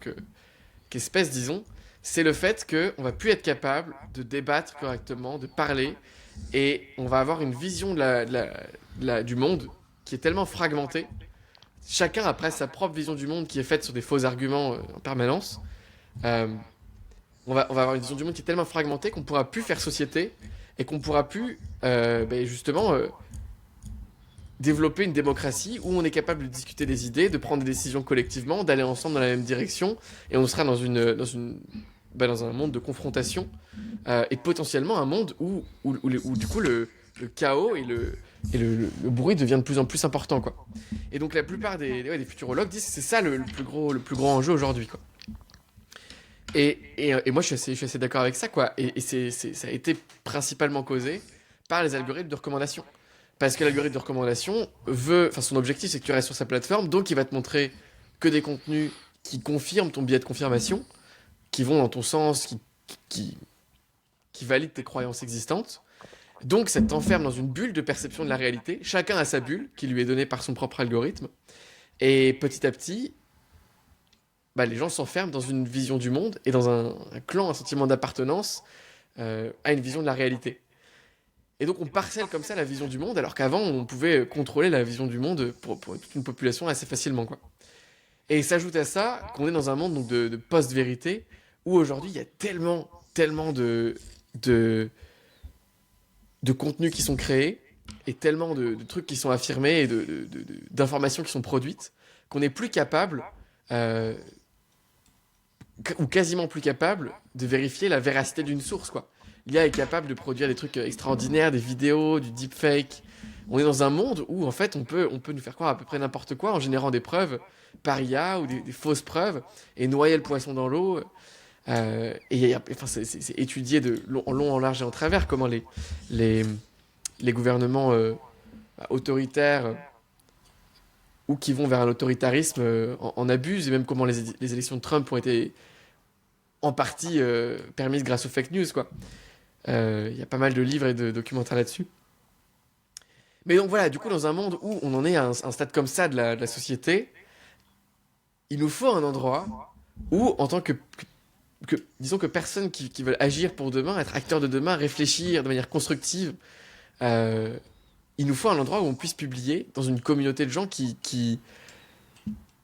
qu'espèce, disons, c'est le fait qu'on va plus être capable de débattre correctement, de parler, et on va avoir une vision du monde qui est tellement fragmentée. Chacun a presque sa propre vision du monde qui est faite sur des faux arguments en permanence. euh, on va avoir une vision du monde qui est tellement fragmentée qu'on pourra plus faire société et qu'on pourra plus justement développer une démocratie où on est capable de discuter des idées, de prendre des décisions collectivement, d'aller ensemble dans la même direction, et on sera dans un monde de confrontation et potentiellement un monde où du coup le chaos et le bruit devient de plus en plus important, quoi. Et donc la plupart des futurologues disent que c'est ça le plus gros enjeu aujourd'hui, quoi. Et moi je suis assez d'accord avec ça, quoi. Et ça a été principalement causé par les algorithmes de recommandation. Parce que l'algorithme de recommandation son objectif c'est que tu restes sur sa plateforme, donc il va te montrer que des contenus qui confirment ton biais de confirmation, qui vont dans ton sens, qui, qui valident tes croyances existantes. Donc ça t'enferme dans une bulle de perception de la réalité. Chacun a sa bulle qui lui est donnée par son propre algorithme. Et petit à petit, les gens s'enferment dans une vision du monde et dans un clan, un sentiment d'appartenance à une vision de la réalité. Et donc on parcelle comme ça la vision du monde, alors qu'avant on pouvait contrôler la vision du monde pour toute une population assez facilement, quoi. Et s'ajoute à ça qu'on est dans un monde donc, de post-vérité, où aujourd'hui il y a tellement de, de contenus qui sont créés, et tellement de trucs qui sont affirmés, et d'informations qui sont produites, qu'on n'est plus capable, ou quasiment plus capable, de vérifier la véracité d'une source, quoi. L'IA est capable de produire des trucs extraordinaires, des vidéos, du deepfake. On est dans un monde où, en fait, on peut nous faire croire à peu près n'importe quoi en générant des preuves par IA ou des fausses preuves et noyer le poisson dans l'eau. C'est étudié en long, en large et en travers comment les gouvernements autoritaires ou qui vont vers un autoritarisme en abusent, et même comment les élections de Trump ont été en partie permises grâce aux fake news, quoi. Y a pas mal de livres et de documentaires là-dessus. Mais donc voilà, du coup, dans un monde où on en est à un stade comme ça de la société, il nous faut un endroit où, en tant disons que personnes qui veulent agir pour demain, être acteurs de demain, réfléchir de manière constructive, il nous faut un endroit où on puisse publier dans une communauté de gens qui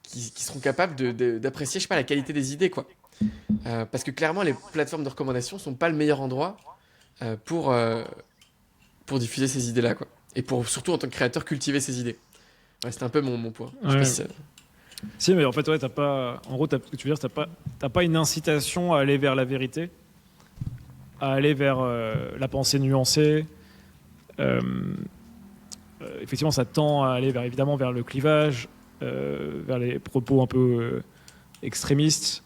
seront capables d'apprécier, je sais pas, la qualité des idées, quoi. Parce que clairement, les plateformes de recommandation sont pas le meilleur endroit pour diffuser ces idées-là, quoi. Et pour, surtout en tant que créateur, cultiver ces idées. Ouais, c'était un peu mon point. Je sais Ouais. pas si ça- Si, mais en fait, ouais, t'as pas. En gros, ce que tu veux dire, t'as pas une incitation à aller vers la vérité, à aller vers la pensée nuancée. Euh, Effectivement, ça tend à aller évidemment vers le clivage, vers les propos un peu extrémistes.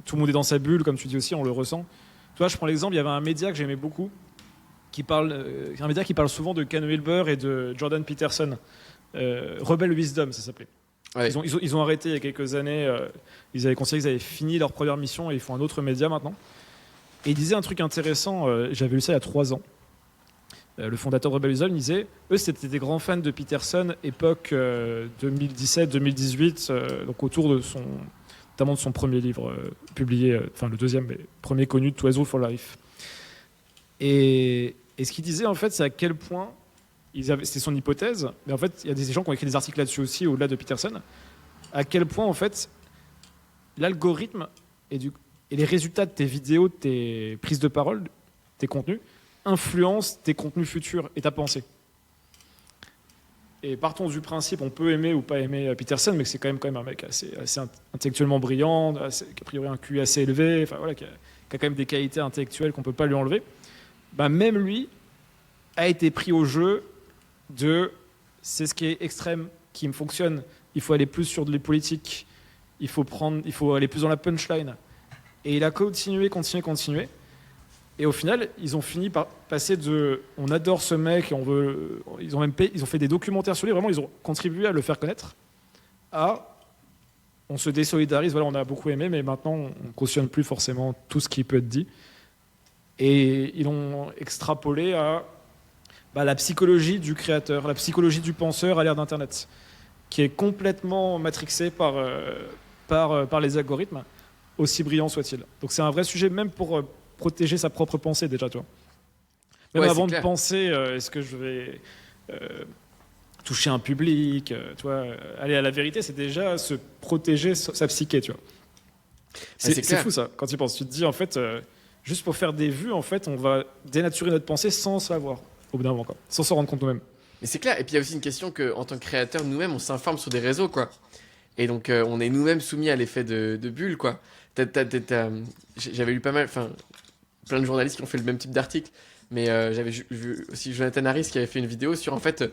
Tout le monde est dans sa bulle, comme tu dis aussi, on le ressent. Tu vois, je prends l'exemple, il y avait un média que j'aimais beaucoup, un média qui parle souvent de Ken Wilber et de Jordan Peterson. Rebel Wisdom, ça s'appelait. Ouais. Ils ont arrêté il y a quelques années. Ils avaient considéré qu'ils avaient fini leur première mission et ils font un autre média maintenant. Et ils disaient un truc intéressant, j'avais lu ça il y a 3 ans. Le fondateur de Rebel Wisdom disait, eux c'était des grands fans de Peterson, époque 2017-2018, donc autour notamment de son premier livre publié, enfin le deuxième, mais premier connu, To As Rule for Life. Et ce qu'il disait en fait, c'est à quel point c'était son hypothèse, mais en fait il y a des gens qui ont écrit des articles là-dessus aussi, au-delà de Peterson, à quel point en fait l'algorithme et les résultats de tes vidéos, de tes prises de parole, tes contenus, influencent tes contenus futurs et ta pensée. Et partons du principe, on peut aimer ou pas aimer Peterson, mais que c'est quand même un mec assez intellectuellement brillant, qui a a priori un QI assez élevé, enfin voilà, qui a quand même des qualités intellectuelles qu'on peut pas lui enlever. Même lui a été pris au jeu c'est ce qui est extrême qui me fonctionne. Il faut aller plus sur les politiques, il faut aller plus dans la punchline. Et il a continué. Et au final, ils ont fini par passer on adore ce mec et ils ont fait des documentaires sur lui, vraiment ils ont contribué à le faire connaître, on se désolidarise, voilà, on a beaucoup aimé, mais maintenant on cautionne plus forcément tout ce qui peut être dit. Et ils l'ont extrapolé à la psychologie du créateur, la psychologie du penseur à l'ère d'Internet, qui est complètement matrixée par les algorithmes, aussi brillants soient-ils. Donc c'est un vrai sujet, même pour protéger sa propre pensée déjà, toi. Même avant de penser, est-ce que je vais toucher un public, aller à la vérité, c'est déjà se protéger sa psyché, tu vois. C'est C'est clair. fou ça, quand tu y penses. Tu te dis, en fait, juste pour faire des vues, en fait, on va dénaturer notre pensée sans savoir, au bout d'un moment, quoi. Sans s'en rendre compte nous-mêmes. Mais c'est clair. Et puis il y a aussi une question que, en tant que créateur, nous-mêmes, on s'informe sur des réseaux, quoi. Et donc, on est nous-mêmes soumis à l'effet de bulle, quoi. J'avais lu pas mal, enfin, plein de journalistes qui ont fait le même type d'article, mais j'avais vu aussi Jonathan Harris qui avait fait une vidéo sur, en fait,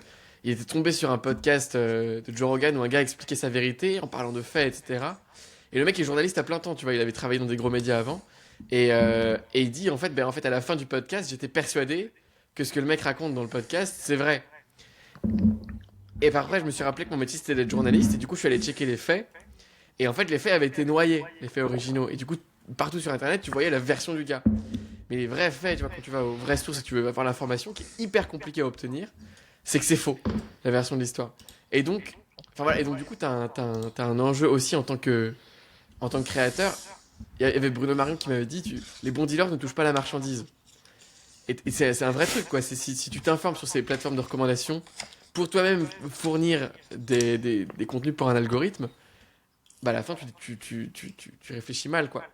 il était tombé sur un podcast de Joe Rogan où un gars expliquait sa vérité en parlant de faits, etc. Et le mec est journaliste à plein temps, tu vois, il avait travaillé dans des gros médias avant. Et il dit, en fait, à la fin du podcast, j'étais persuadé que ce que le mec raconte dans le podcast, c'est vrai. Et par après, je me suis rappelé que mon métier c'était d'être journaliste, et du coup, je suis allé checker les faits. Et en fait, les faits avaient été noyés, les faits originaux. Et du coup, partout sur internet, tu voyais la version du gars. Mais les vrais faits, tu vois, quand tu vas aux vraies sources et que tu veux avoir l'information, qui est hyper compliquée à obtenir, c'est que c'est faux, la version de l'histoire. Et donc, enfin voilà, et donc du coup, t'as un enjeu aussi en tant que créateur. Il y avait Bruno Marin qui m'avait dit, les bons dealers ne touchent pas la marchandise. Et c'est un vrai truc, quoi. C'est si tu t'informes sur ces plateformes de recommandation, pour toi-même fournir des contenus pour un algorithme, bah à la fin, tu réfléchis mal, quoi.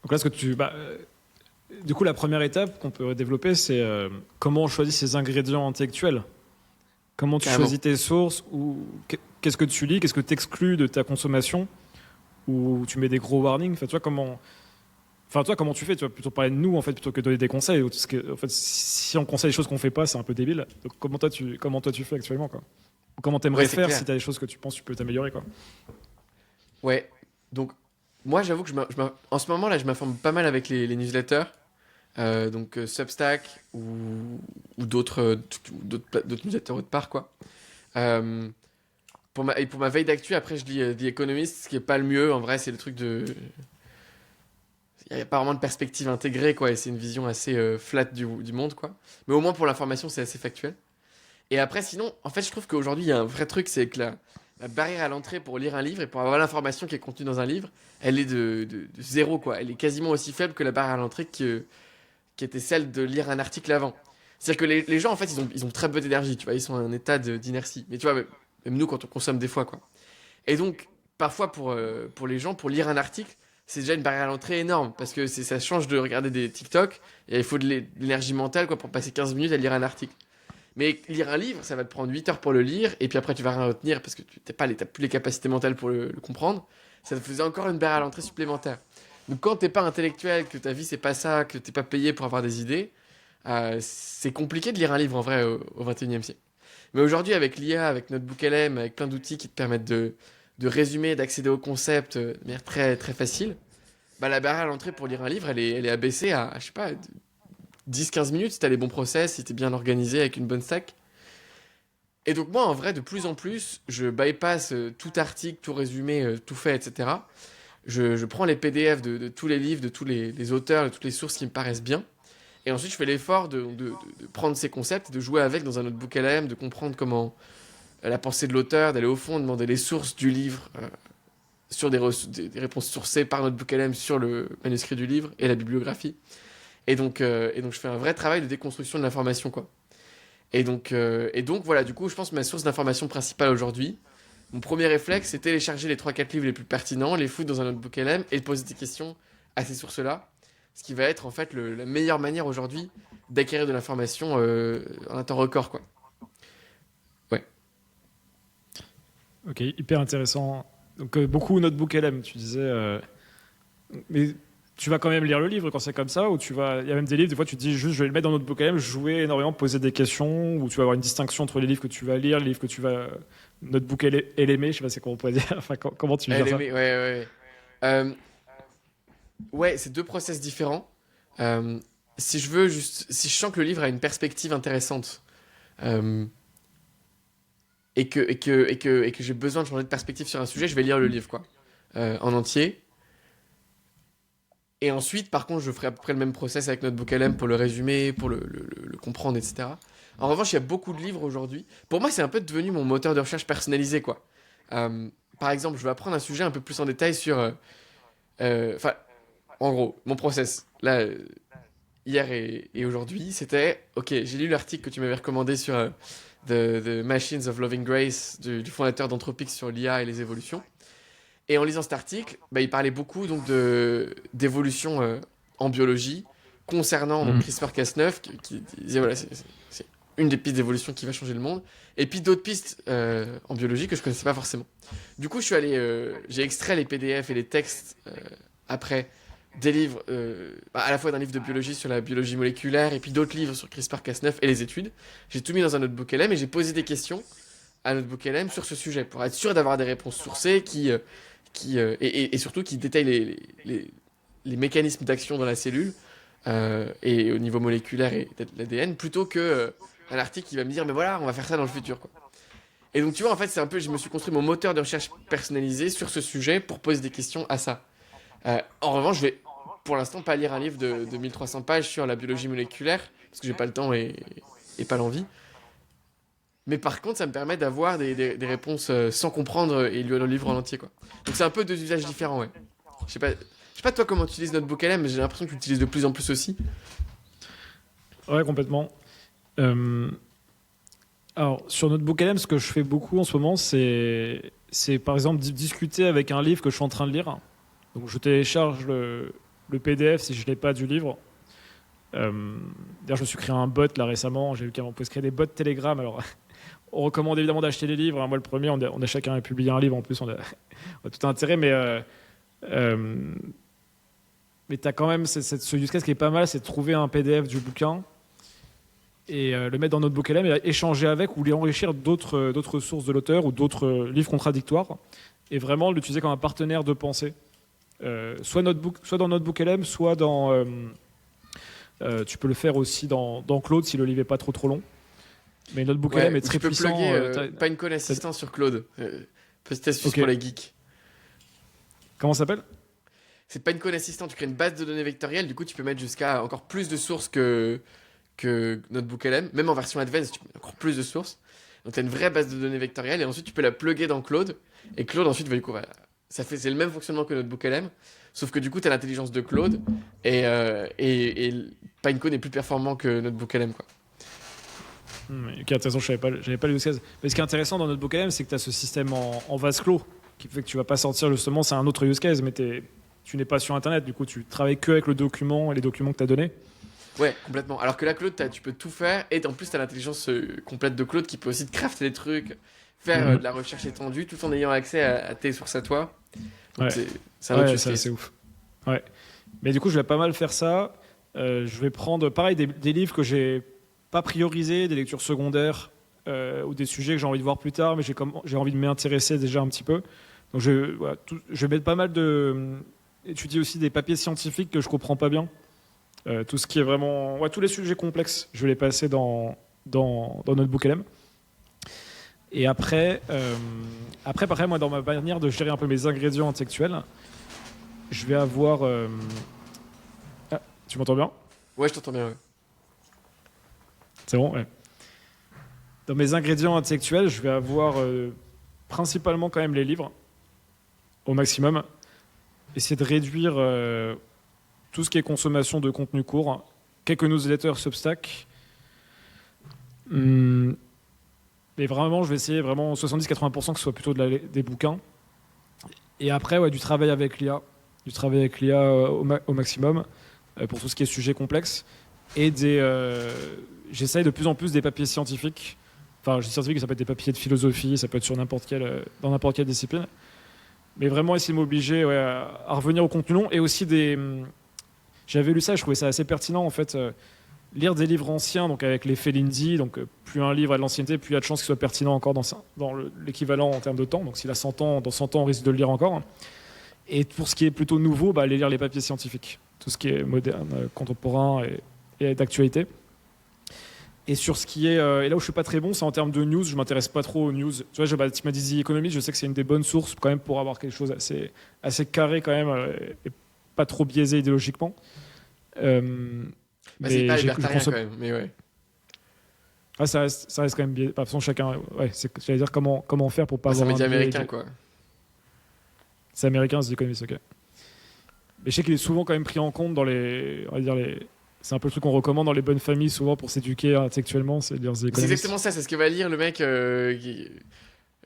Donc là, du coup, la première étape qu'on peut développer, c'est comment on choisit ses ingrédients intellectuels. Comment tu Carrément. choisis tes sources, ou qu'est-ce que tu lis, qu'est-ce que tu exclus de ta consommation, ou tu mets des gros warnings. Toi, comment tu fais? Tu vas plutôt parler de nous, en fait, plutôt que de donner des conseils. Parce que, en fait, si on conseille des choses qu'on fait pas, c'est un peu débile. Donc, comment toi tu fais actuellement, quoi? Ou comment Ouais, t'aimerais c'est faire clair. si t'as des choses que tu penses que tu peux t'améliorer, quoi? Ouais. Donc, moi, j'avoue que en ce moment, là, je m'informe pas mal avec les newsletters. Substack ou d'autres newsletters autre part, quoi. Euh, et pour ma veille d'actu, après, je lis The Economist, ce qui est pas le mieux. En vrai, c'est le truc de. Il n'y a pas vraiment de perspective intégrée, quoi. Et c'est une vision assez flat du monde, quoi. Mais au moins, pour l'information, c'est assez factuel. Et après, sinon, en fait, je trouve qu'aujourd'hui, il y a un vrai truc, c'est que la barrière à l'entrée pour lire un livre et pour avoir l'information qui est contenue dans un livre, elle est de zéro, quoi. Elle est quasiment aussi faible que la barrière à l'entrée qui était celle de lire un article avant. C'est-à-dire que les gens, en fait, ils ont très peu d'énergie, tu vois, ils sont en un état d'inertie. Mais tu vois, même nous, quand on consomme des fois, quoi. Et donc, parfois, pour les gens, pour lire un article, c'est déjà une barrière à l'entrée énorme, parce que ça change de regarder des TikTok, et il faut de l'énergie mentale, quoi, pour passer 15 minutes à lire un article. Mais lire un livre, ça va te prendre 8 heures pour le lire, et puis après, tu vas rien retenir, parce que tu n'as plus les capacités mentales pour le comprendre. Ça te faisait encore une barrière à l'entrée supplémentaire. Donc quand t'es pas intellectuel, que ta vie c'est pas ça, que t'es pas payé pour avoir des idées, c'est compliqué de lire un livre en vrai au 21e siècle. Mais aujourd'hui avec l'IA, avec Notebook LM, avec plein d'outils qui te permettent de résumer, d'accéder au concept de manière très, très facile, bah, la barrière à l'entrée pour lire un livre, elle est abaissée à, je sais pas, 10-15 minutes si t'as les bons process, si t'es bien organisé avec une bonne stack. Et donc moi en vrai de plus en plus, je bypass tout article, tout résumé, tout fait, etc. Je prends les PDF de tous les livres, de tous les auteurs, de toutes les sources qui me paraissent bien. Et ensuite, je fais l'effort de prendre ces concepts, de jouer avec dans un notebook LM, de comprendre comment la pensée de l'auteur, d'aller au fond, de demander les sources du livre, sur des réponses sourcées par notebook LM sur le manuscrit du livre et la bibliographie. Et donc je fais un vrai travail de déconstruction de l'information, quoi. Et donc, voilà, du coup, je pense que ma source d'information principale aujourd'hui, mon premier réflexe, c'est télécharger les 3-4 livres les plus pertinents, les foutre dans un notebook LM et poser des questions à ces sources-là. Ce qui va être en fait la meilleure manière aujourd'hui d'acquérir de l'information en un temps record, quoi. Ouais. Ok, hyper intéressant. Donc, beaucoup Notebook LM, tu disais. Mais tu vas quand même lire le livre quand c'est comme ça, ou il y a même des livres, des fois tu te dis juste je vais le mettre dans Notebook LM, jouer énormément, poser des questions, ou tu vas avoir une distinction entre les livres que tu vas lire, les livres que tu vas. Notebook LM, je sais pas c'est comment on pourrait dire. Enfin, comment tu gères Elle ça? aimait, ouais, ouais. Euh, ouais, c'est deux process différents. Si je veux juste, si je sens que le livre a une perspective intéressante euh, et que j'ai besoin de changer de perspective sur un sujet, je vais lire le livre, quoi, en entier. Et ensuite, par contre, je ferai à peu près le même process avec Notebook LM pour le résumer, pour le comprendre, etc. En revanche, il y a beaucoup de livres aujourd'hui. Pour moi, c'est un peu devenu mon moteur de recherche personnalisé, quoi. Par exemple, je vais apprendre un sujet un peu plus en détail sur... Enfin, en gros, mon process, là, hier et aujourd'hui, c'était... Ok, j'ai lu l'article que tu m'avais recommandé sur The Machines of Loving Grace du fondateur d'Anthropic sur l'IA et les évolutions. Et en lisant cet article, bah, il parlait beaucoup donc d'évolution en biologie concernant donc, CRISPR-Cas9, qui disait voilà, c'est une des pistes d'évolution qui va changer le monde. Et puis d'autres pistes en biologie que je connaissais pas forcément. Du coup, j'ai extrait les PDF et les textes après des livres, à la fois d'un livre de biologie sur la biologie moléculaire et puis d'autres livres sur CRISPR-Cas9 et les études. J'ai tout mis dans un notebook LM et j'ai posé des questions à notebook LM sur ce sujet pour être sûr d'avoir des réponses sourcées et surtout qui détaillent les mécanismes d'action dans la cellule et au niveau moléculaire et de l'ADN plutôt que un article qui va me dire mais voilà on va faire ça dans le futur quoi. Et donc tu vois en fait c'est un peu je me suis construit mon moteur de recherche personnalisé sur ce sujet pour poser des questions à ça. En revanche je vais pour l'instant pas lire un livre de 1300 pages sur la biologie moléculaire parce que j'ai pas le temps et pas l'envie. Mais par contre, ça me permet d'avoir des réponses sans comprendre et lire le livre en entier, quoi. Donc c'est un peu deux usages différents, ouais. Je sais pas toi comment tu utilises Notebook LM, mais j'ai l'impression que tu l'utilises de plus en plus aussi. Ouais, complètement. Alors, sur Notebook LM, ce que je fais beaucoup en ce moment, c'est par exemple discuter avec un livre que je suis en train de lire. Donc je télécharge le PDF si je ne l'ai pas du livre. D'ailleurs, je me suis créé un bot là récemment. J'ai vu qu'on pouvait se créer des bots Telegram. Alors, on recommande évidemment d'acheter les livres. Moi, le premier, on a chacun publié un livre. En plus, on a tout intérêt. Mais tu as quand même ce use case qui est pas mal, c'est de trouver un PDF du bouquin et le mettre dans Notebook LM et échanger avec ou lui enrichir d'autres sources de l'auteur ou d'autres livres contradictoires et vraiment l'utiliser comme un partenaire de pensée. Soit dans Notebook LM, soit dans... tu peux le faire aussi dans Claude si le livre n'est pas trop long. Mais Notebook LM est très puissant. Tu peux plugger Pinecone Assistant sur Claude. Petite astuce pour les geeks. Comment ça s'appelle ? C'est Pinecone Assistant. Tu crées une base de données vectorielle. Du coup, tu peux mettre jusqu'à encore plus de sources que Notebook LM. Même en version advanced, tu peux mettre encore plus de sources. Donc, tu as une vraie base de données vectorielle. Et ensuite, tu peux la plugger dans Claude. Et Claude, ensuite, va du coup... c'est le même fonctionnement que Notebook LM. Sauf que du coup, tu as l'intelligence de Claude. Et Pinecone est plus performant que Notebook LM, quoi. Ok, intéressant, j'avais pas le use case. Mais ce qui est intéressant dans Notebook LM, c'est que tu as ce système en vase clos qui fait que tu vas pas sortir justement, c'est un autre use case, mais tu n'es pas sur Internet, du coup tu travailles que avec le document et les documents que tu as donnés. Ouais, complètement. Alors que la Claude, tu peux tout faire et en plus tu as l'intelligence complète de Claude qui peut aussi te crafter des trucs, faire de la recherche étendue tout en ayant accès à tes sources à toi. Donc ouais. C'est un autre use case. C'est ouf. Ouais. Mais du coup, je vais pas mal faire ça. Je vais prendre pareil des livres que j'ai pas priorisés, des lectures secondaires ou des sujets que j'ai envie de voir plus tard, mais j'ai envie de m'intéresser déjà un petit peu. Donc je vais mettre pas mal étudier aussi des papiers scientifiques que je comprends pas bien. Tout ce qui est vraiment tous les sujets complexes, je vais les passer dans Notebook LM. Et après, pareil, moi, dans ma manière de gérer un peu mes ingrédients intellectuels, je vais avoir... Ah, tu m'entends bien ? Ouais, je t'entends bien, ouais. C'est bon, ouais. Dans mes ingrédients intellectuels, je vais avoir principalement quand même les livres, au maximum. Essayer de réduire tout ce qui est consommation de contenu court, quelques newsletters Substack. Mais vraiment, je vais essayer vraiment 70-80% que ce soit plutôt des bouquins. Et après, du travail avec l'IA. Du travail avec l'IA au maximum pour tout ce qui est sujet complexe. Et j'essaye de plus en plus des papiers scientifiques. Enfin, je dis scientifique, ça peut être des papiers de philosophie, ça peut être sur dans n'importe quelle discipline. Mais vraiment essayer de m'obliger à revenir au contenu long. Et aussi j'avais lu ça, je trouvais ça assez pertinent en fait. Lire des livres anciens, donc avec l'effet Lindy, donc plus un livre a de l'ancienneté, plus il y a de chances qu'il soit pertinent encore dans l'équivalent en termes de temps. Donc s'il a 100 ans, dans 100 ans, on risque de le lire encore. Et pour ce qui est plutôt nouveau, aller lire les papiers scientifiques. Tout ce qui est moderne, contemporain et d'actualité. Et sur ce qui est... et là où je suis pas très bon, c'est en termes de news. Je m'intéresse pas trop aux news. Tu vois, tu m'as dit The Economist, je sais que c'est une des bonnes sources quand même pour avoir quelque chose assez carré quand même et pas trop biaisé idéologiquement. C'est pas libertarien quand même, mais ouais. Ah, ça reste quand même biaisé. De toute façon, chacun... Ouais, j'allais dire comment faire pour pas avoir... C'est un média américain, quoi. C'est américain, The Economist, ok. Mais je sais qu'il est souvent quand même pris en compte dans c'est un peu le truc qu'on recommande dans les bonnes familles souvent pour s'éduquer intellectuellement, c'est de lire The Economist. C'est exactement ça, c'est ce que va lire le mec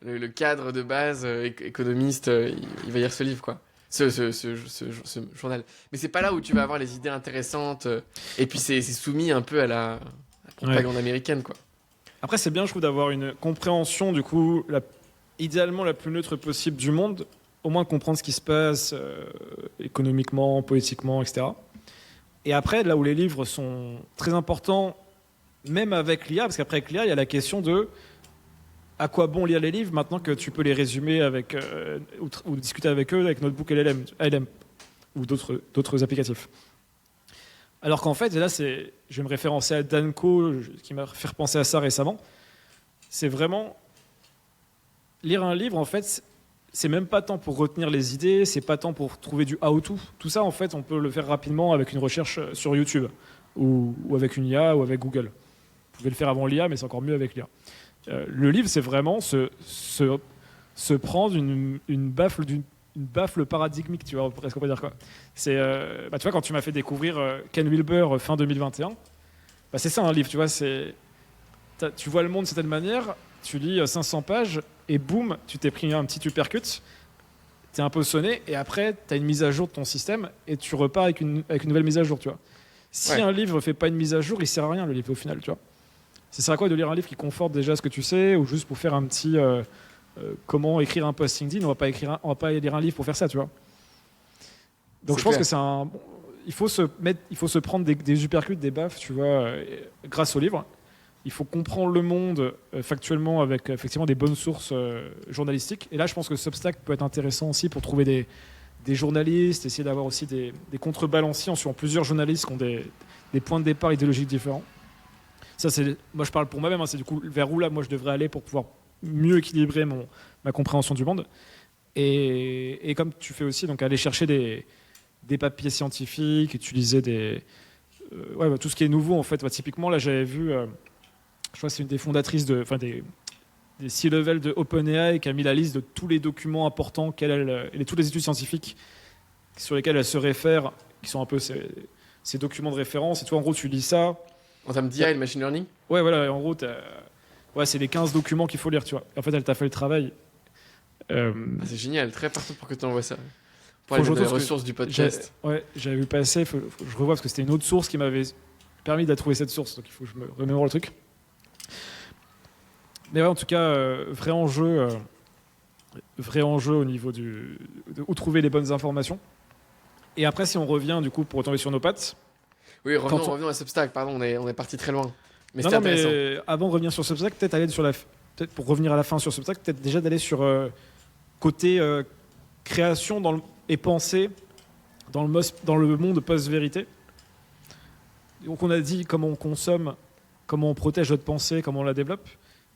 le cadre de base économiste, il va lire ce livre, quoi. Ce journal. Mais c'est pas là où tu vas avoir les idées intéressantes. Et puis c'est soumis un peu à la propagande américaine, quoi. Après, c'est bien, je trouve, d'avoir une compréhension, du coup, idéalement la plus neutre possible du monde, au moins de comprendre ce qui se passe économiquement, politiquement, etc. Et après, là où les livres sont très importants, même avec l'IA, parce qu'après avec l'IA, il y a la question de à quoi bon lire les livres maintenant que tu peux les résumer avec, ou discuter avec eux avec Notebook LLM ou d'autres applicatifs. Alors qu'en fait, et là, je vais me référencer à Danko, qui m'a fait repenser à ça récemment, c'est vraiment lire un livre, en fait, c'est même pas tant pour retenir les idées, c'est pas tant pour trouver du how-to. Tout ça, en fait, on peut le faire rapidement avec une recherche sur YouTube ou avec une IA ou avec Google. Vous pouvez le faire avant l'IA, mais c'est encore mieux avec l'IA. Le livre, c'est vraiment se prendre une baffle paradigmique, tu vois, presque on peut dire quoi. C'est, tu vois, quand tu m'as fait découvrir Ken Wilber fin 2021, c'est ça un livre, tu vois, tu vois le monde de certaine manière, tu lis 500 pages et boum, tu t'es pris un petit uppercut, t'es un peu sonné et après t'as une mise à jour de ton système et tu repars avec une nouvelle mise à jour, tu vois. Si un livre fait pas une mise à jour, il sert à rien le livre au final, tu vois. Ça sert à quoi de lire un livre qui conforte déjà ce que tu sais ou juste pour faire un petit comment écrire un post LinkedIn, on va pas lire un livre pour faire ça, tu vois. Donc je pense que il faut se prendre des uppercuts, des baffes, tu vois, grâce au livre. Il faut comprendre le monde factuellement avec effectivement des bonnes sources journalistiques. Et là, je pense que Substack peut être intéressant aussi pour trouver des journalistes, essayer d'avoir aussi des contrebalanciers en suivant plusieurs journalistes qui ont des points de départ idéologiques différents. Ça, moi, je parle pour moi-même. C'est du coup vers où là, moi, je devrais aller pour pouvoir mieux équilibrer ma compréhension du monde. Et comme tu fais aussi, donc aller chercher des papiers scientifiques, utiliser tout ce qui est nouveau en fait. Typiquement, là, j'avais vu. Je crois que c'est une des fondatrices des C-level de OpenAI qui a mis la liste de tous les documents importants et toutes les études scientifiques sur lesquelles elle se réfère, qui sont un peu ces documents de référence. Et toi, en gros, tu lis ça. En termes d'IA et de machine learning. Ouais, voilà. En gros, c'est les 15 documents qu'il faut lire, tu vois. Et en fait, elle t'a fait le travail. C'est génial, très partout pour que tu envoies ça. Pour aller dans les ressources du podcast. J'avais vu passer, faut que je revoie parce que c'était une autre source qui m'avait permis de trouver cette source. Donc il faut que je me remémore le truc. Mais ouais, en tout cas, vrai enjeu au niveau où trouver les bonnes informations. Et après, si on revient du coup pour retomber sur nos pattes. Oui, revenons à Substack, pardon, on est parti très loin. Mais non, mais avant de revenir sur Substack, peut-être pour revenir à la fin sur Substack, peut-être déjà d'aller sur côté création et pensée dans le monde post-vérité. Donc on a dit comment on consomme, comment on protège notre pensée, comment on la développe.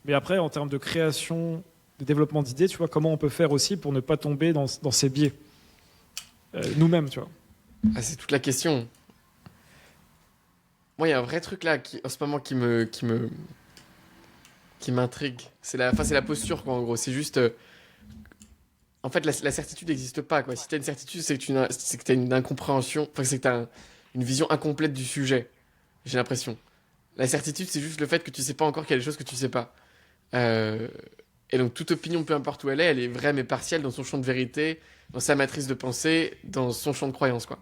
Mais après, en termes de création, de développement d'idées, tu vois, comment on peut faire aussi pour ne pas tomber dans ces biais nous-mêmes, tu vois. C'est toute la question. Moi, il y a un vrai truc là, en ce moment, qui m'intrigue. C'est la posture, quoi, en gros. C'est juste... en fait, la certitude n'existe pas, quoi. Si tu as une certitude, c'est que tu as une incompréhension... Enfin, c'est que tu as une vision incomplète du sujet, j'ai l'impression. La certitude, c'est juste le fait que tu sais pas encore qu'il y a des choses que tu sais pas. Et donc, toute opinion, peu importe où elle est vraie mais partielle dans son champ de vérité, dans sa matrice de pensée, dans son champ de croyance, quoi.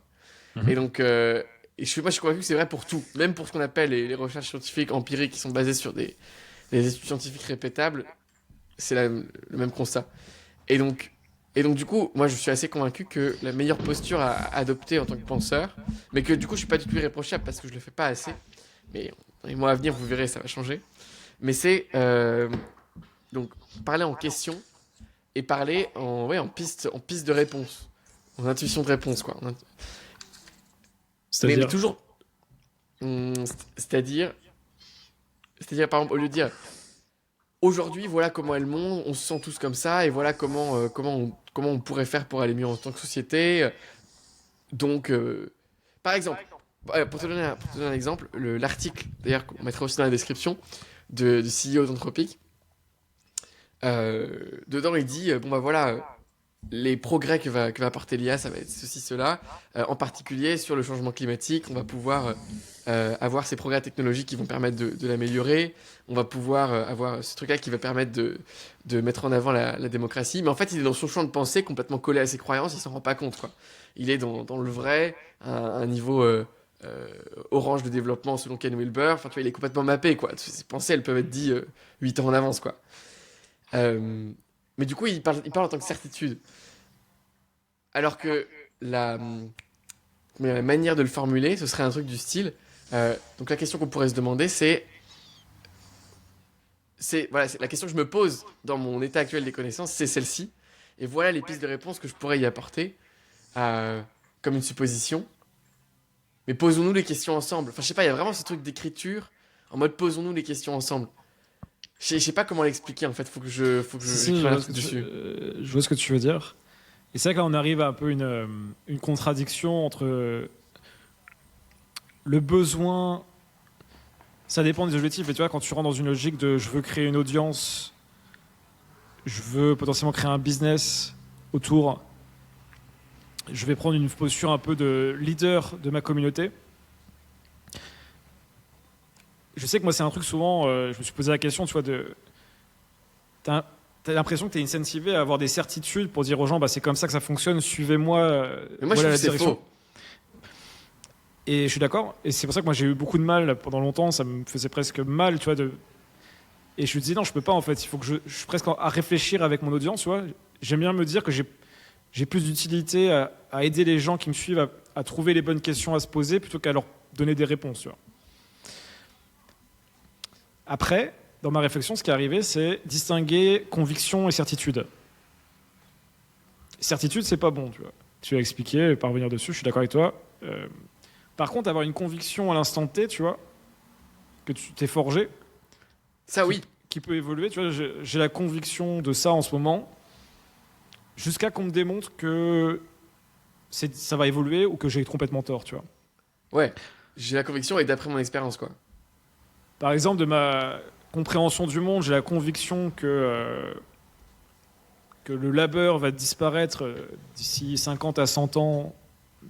Mm-hmm. Et donc... je suis convaincu que c'est vrai pour tout, même pour ce qu'on appelle les recherches scientifiques empiriques qui sont basées sur des études scientifiques répétables, c'est le même constat. Et donc, du coup, moi je suis assez convaincu que la meilleure posture à adopter en tant que penseur, mais que du coup je suis pas du tout irréprochable parce que je le fais pas assez, mais dans les mois à venir vous verrez ça va changer, mais c'est donc parler en question et parler en piste de réponse, en intuition de réponse, quoi. Mais toujours. C'est-à-dire, par exemple, au lieu de dire aujourd'hui, voilà comment est le monde, on se sent tous comme ça, et voilà comment on pourrait faire pour aller mieux en tant que société. Donc, par exemple, pour te donner un exemple, l'article, d'ailleurs, qu'on mettra aussi dans la description, de CEO d'Anthropic, dedans il dit voilà. les progrès que va apporter l'IA, ça va être ceci, cela. En particulier sur le changement climatique, on va pouvoir avoir ces progrès technologiques qui vont permettre de l'améliorer. On va pouvoir avoir ce truc-là qui va permettre de mettre en avant la démocratie. Mais en fait, il est dans son champ de pensée complètement collé à ses croyances, il s'en rend pas compte, quoi. Il est dans le vrai, à un niveau orange de développement selon Ken Wilber. Enfin, tu vois, il est complètement mappé, quoi. Ses pensées, elles peuvent être dites 8 ans en avance, quoi. Mais du coup, il parle en tant que certitude. Alors que la, la manière de le formuler, ce serait un truc du style. Donc la question qu'on pourrait se demander, voilà, c'est la question que je me pose dans mon état actuel des connaissances, c'est celle-ci. Et voilà les pistes de réponse que je pourrais y apporter, comme une supposition. Mais posons-nous les questions ensemble. Enfin, je sais pas, il y a vraiment ce truc d'écriture en mode posons-nous les questions ensemble. Je sais pas comment l'expliquer en fait. Faut que Si, j'écrive un truc dessus. je vois ce que tu veux dire. Et c'est vrai qu'on arrive à un peu une contradiction entre le besoin. Ça dépend des objectifs. Et tu vois, quand tu rentres dans une logique de je veux créer une audience, je veux potentiellement créer un business autour, je vais prendre une posture un peu de leader de ma communauté. Je sais que moi, c'est un truc souvent, je me suis posé la question, tu vois, t'as l'impression que tu es incentivé à avoir des certitudes pour dire aux gens, bah, c'est comme ça que ça fonctionne, suivez-moi, Mais moi, je voilà trouve la que c'est direction. faux. Et je suis d'accord. Et c'est pour ça que moi, j'ai eu beaucoup de mal pendant longtemps, ça me faisait presque mal, tu vois, et je me disais, non, je peux pas, en fait, il faut que je suis presque à réfléchir avec mon audience, tu vois. J'aime bien me dire que j'ai plus d'utilité à aider les gens qui me suivent à trouver les bonnes questions à se poser plutôt qu'à leur donner des réponses, tu vois. Après, dans ma réflexion, ce qui est arrivé, c'est distinguer conviction et certitude. Certitude, c'est pas bon, tu vois. Tu l'as expliqué, parvenir dessus, je suis d'accord avec toi. Par contre, avoir une conviction à l'instant T, tu vois, que tu t'es forgé, Ça, oui. qui peut évoluer, tu vois, j'ai la conviction de ça en ce moment, jusqu'à qu'on me démontre que ça va évoluer ou que j'ai complètement tort, tu vois. Ouais. J'ai la conviction et d'après mon expérience, quoi. Par exemple, de ma compréhension du monde, j'ai la conviction que le labeur va disparaître d'ici 50 à 100 ans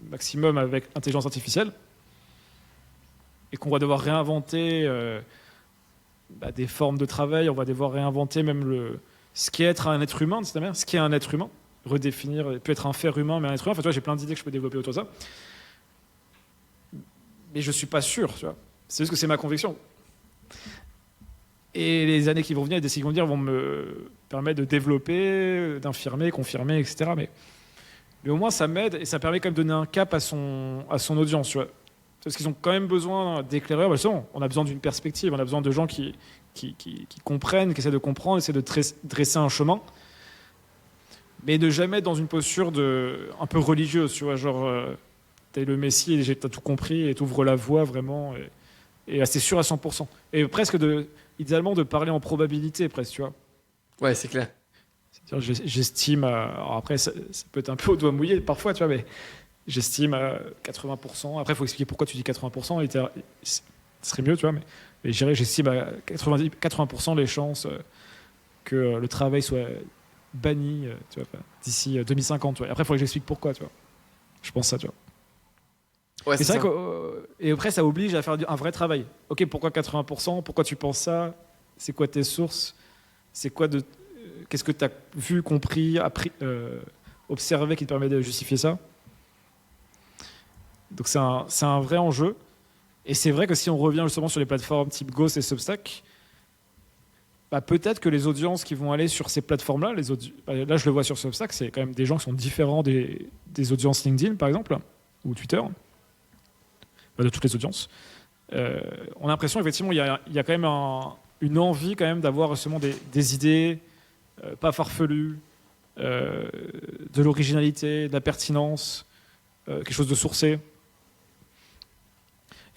maximum avec l'intelligence artificielle et qu'on va devoir réinventer des formes de travail, on va devoir réinventer même ce qu'est être un être humain, de cette manière, ce qu'est un être humain, redéfinir, peut être un faire humain, mais un être humain. Enfin, tu vois, j'ai plein d'idées que je peux développer autour de ça. Mais je suis pas sûr, tu vois. C'est juste que c'est ma conviction. Et les années qui vont venir, les décennies qui vont venir vont me permettre de développer, d'infirmer, confirmer, etc. Mais au moins, ça m'aide et ça permet quand même de donner un cap à son audience, tu vois. Parce qu'ils ont quand même besoin d'éclaireurs. Bah, on a besoin d'une perspective, on a besoin de gens qui comprennent, qui essaient de comprendre, essaient de dresser un chemin. Mais de jamais être dans une posture un peu religieuse, tu vois, genre, t'es le Messie et t'as tout compris et t'ouvres la voie vraiment, et c'est sûr à 100%. Et presque idéalement de parler en probabilité, presque, tu vois. Ouais, c'est clair. C'est-à-dire, j'estime, alors après, ça peut être un peu au doigt mouillé parfois, tu vois, mais j'estime à 80%. Après, il faut expliquer pourquoi tu dis 80%, ce serait mieux, tu vois, mais je dirais, j'estime à 80% les chances que le travail soit banni, tu vois, d'ici 2050, tu vois. Et après, il faut que j'explique pourquoi, tu vois. Je pense ça, tu vois. Ouais, Mais c'est c'est vrai ça. et après, ça oblige à faire un vrai travail. Ok, pourquoi 80%? Pourquoi tu penses ça? C'est quoi tes sources? C'est quoi qu'est-ce que tu as vu, compris, appris, observé qui te permet de justifier ça? Donc c'est un vrai enjeu. Et c'est vrai que si on revient justement sur les plateformes type Ghost et Substack, bah peut-être que les audiences qui vont aller sur ces plateformes-là, là je le vois sur Substack, c'est quand même des gens qui sont différents des audiences LinkedIn par exemple, ou Twitter, de toutes les audiences. On a l'impression effectivement il y a quand même une envie quand même d'avoir justement des idées pas farfelues, de l'originalité, de la pertinence, quelque chose de sourcé.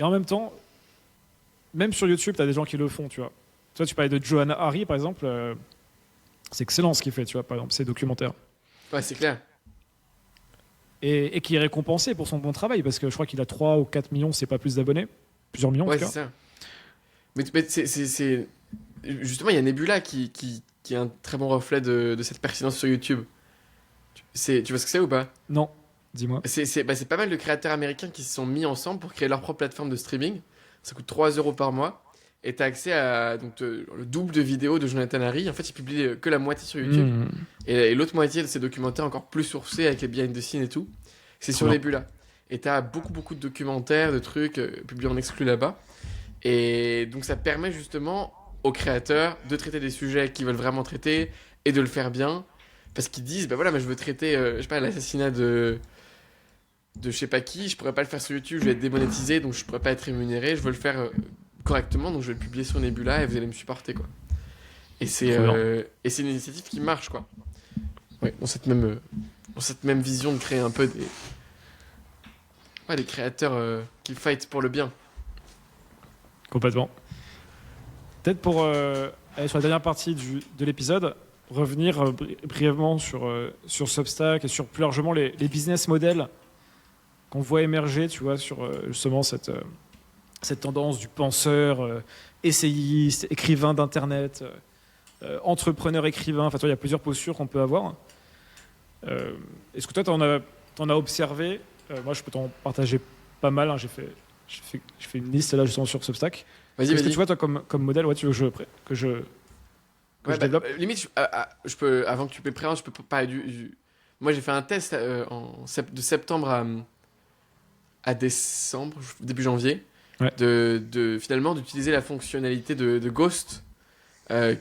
Et en même temps, même sur YouTube, tu as des gens qui le font, tu vois. Tu vois, tu parlais de Johanna Hari, par exemple. C'est excellent ce qu'il fait, tu vois, par exemple, ses documentaires. Ouais, c'est clair. Et qui est récompensé pour son bon travail, parce que je crois qu'il a 3 ou 4 millions, c'est pas plus d'abonnés. Plusieurs millions, en Ouais, tout c'est cas. ça. Mais justement, il y a Nebula qui est un très bon reflet de cette pertinence sur YouTube. Tu vois ce que c'est ou pas? Non, dis-moi. C'est pas mal de créateurs américains qui se sont mis ensemble pour créer leur propre plateforme de streaming. Ça coûte 3 euros par mois. Et t'as accès à le double de vidéos de Jonathan Harry. En fait, il publie que la moitié sur YouTube. Mmh, Et l'autre moitié de ses documentaires encore plus sourcés avec les behind the scenes et tout. C'est trop sur bien. Nebula. Et t'as beaucoup de documentaires, de trucs publiés en exclu là-bas. Et donc ça permet justement aux créateurs de traiter des sujets qu'ils veulent vraiment traiter et de le faire bien. Parce qu'ils disent, bah voilà, mais je veux traiter, je sais pas, l'assassinat de je sais pas qui, je pourrais pas le faire sur YouTube, je vais être démonétisé, donc je pourrais pas être rémunéré, je veux le faire correctement, donc je vais le publier sur Nebula et vous allez me supporter, quoi. Trop bien. Et c'est une initiative qui marche, quoi. Ouais, dans cette même vision de créer un peu des créateurs qui fight pour le bien. Complètement. Peut-être pour aller sur la dernière partie de l'épisode, revenir brièvement sur Substack et sur plus largement les business models qu'on voit émerger, tu vois, sur justement cette tendance du penseur, essayiste, écrivain d'internet, entrepreneur écrivain. Enfin, toi, il y a plusieurs postures qu'on peut avoir. Est-ce que toi, t'en as observé? Moi, je peux t'en partager pas mal, hein. J'ai fait une liste là justement sur Substack. Vas-y, Qu'est-ce que vas-y. tu vois toi comme modèle? Ouais, tu veux que je développe? Limite, je peux, avant que tu me présentes, je peux parler Moi, j'ai fait un test de septembre à décembre, début janvier, Ouais. finalement d'utiliser la fonctionnalité de Ghost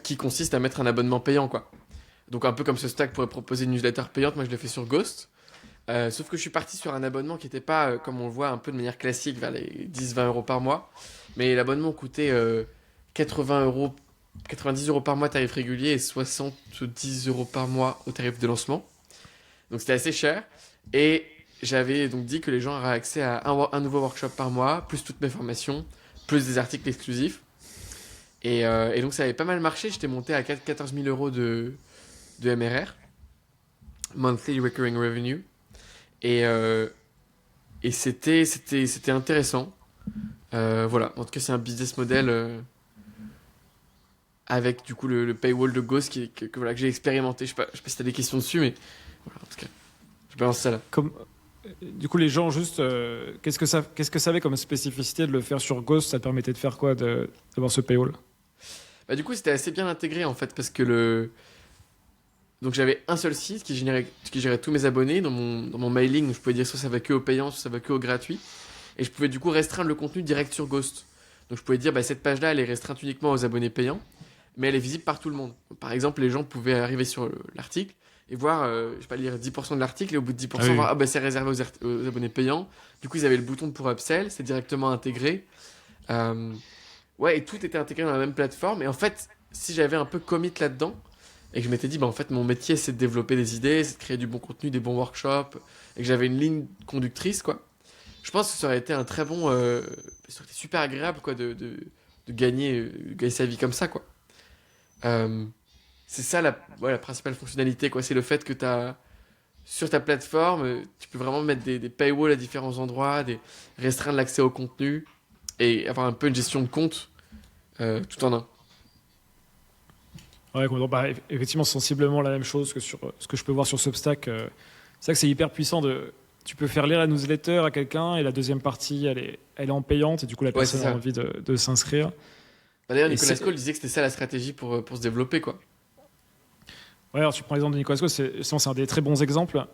qui consiste à mettre un abonnement payant, quoi. Donc un peu comme ce stack pourrait proposer une newsletter payante, moi je l'ai fait sur Ghost. Sauf que je suis parti sur un abonnement qui n'était pas, comme on le voit, un peu de manière classique, vers les 10-20 € par mois. Mais l'abonnement coûtait 80 euros, 90 € par mois tarif régulier et 70 € par mois au tarif de lancement. Donc c'était assez cher. Et j'avais donc dit que les gens auraient accès à un nouveau workshop par mois, plus toutes mes formations, plus des articles exclusifs. Et donc ça avait pas mal marché. J'étais monté à 14 000 € de MRR, Monthly Recurring Revenue. Et c'était intéressant. Voilà, en tout cas c'est un business model avec du coup le paywall de Ghost voilà, que j'ai expérimenté. Je sais pas si t'as des questions dessus, mais voilà, en tout cas, je balance ça là. Du coup, les gens juste, qu'est-ce que ça avait comme spécificité de le faire sur Ghost? Ça te permettait de faire quoi, d'avoir ce paywall? Bah, du coup c'était assez bien intégré en fait, parce que donc j'avais un seul site qui gérait tous mes abonnés dans mon mailing. Je pouvais dire soit ça va que au payant, soit ça va que au gratuit. Et je pouvais du coup restreindre le contenu direct sur Ghost. Donc je pouvais dire, bah, cette page-là, elle est restreinte uniquement aux abonnés payants, mais elle est visible par tout le monde. Par exemple, les gens pouvaient arriver sur l'article et voir, je sais pas, lire 10% de l'article et au bout de 10%, Ah oui. voir, ah bah c'est réservé aux abonnés payants. Du coup, ils avaient le bouton pour upsell, c'est directement intégré. Ouais, et tout était intégré dans la même plateforme. Et en fait, si j'avais un peu commit là-dedans, et que je m'étais dit, bah en fait, mon métier, c'est de développer des idées, c'est de créer du bon contenu, des bons workshops, et que j'avais une ligne conductrice, quoi. Je pense que ça aurait été un très bon. Ça aurait été super agréable, quoi, de gagner sa vie comme ça, quoi. Euh, c'est ça la principale fonctionnalité, quoi. C'est le fait que sur ta plateforme, tu peux vraiment mettre des paywalls à différents endroits, restreindre l'accès au contenu, et avoir un peu une gestion de compte tout en un. Ouais, bah, effectivement, sensiblement la même chose que sur ce que je peux voir sur Substack. C'est vrai que c'est hyper puissant tu peux faire lire la newsletter à quelqu'un et la deuxième partie, elle est en payante et du coup la Ouais, c'est personne a ça. envie de s'inscrire. Bah, d'ailleurs, Et Nicolas Cole disait que c'était ça la stratégie pour se développer, quoi. Ouais, alors tu prends l'exemple de Nicolas Cole, c'est un des très bons exemples.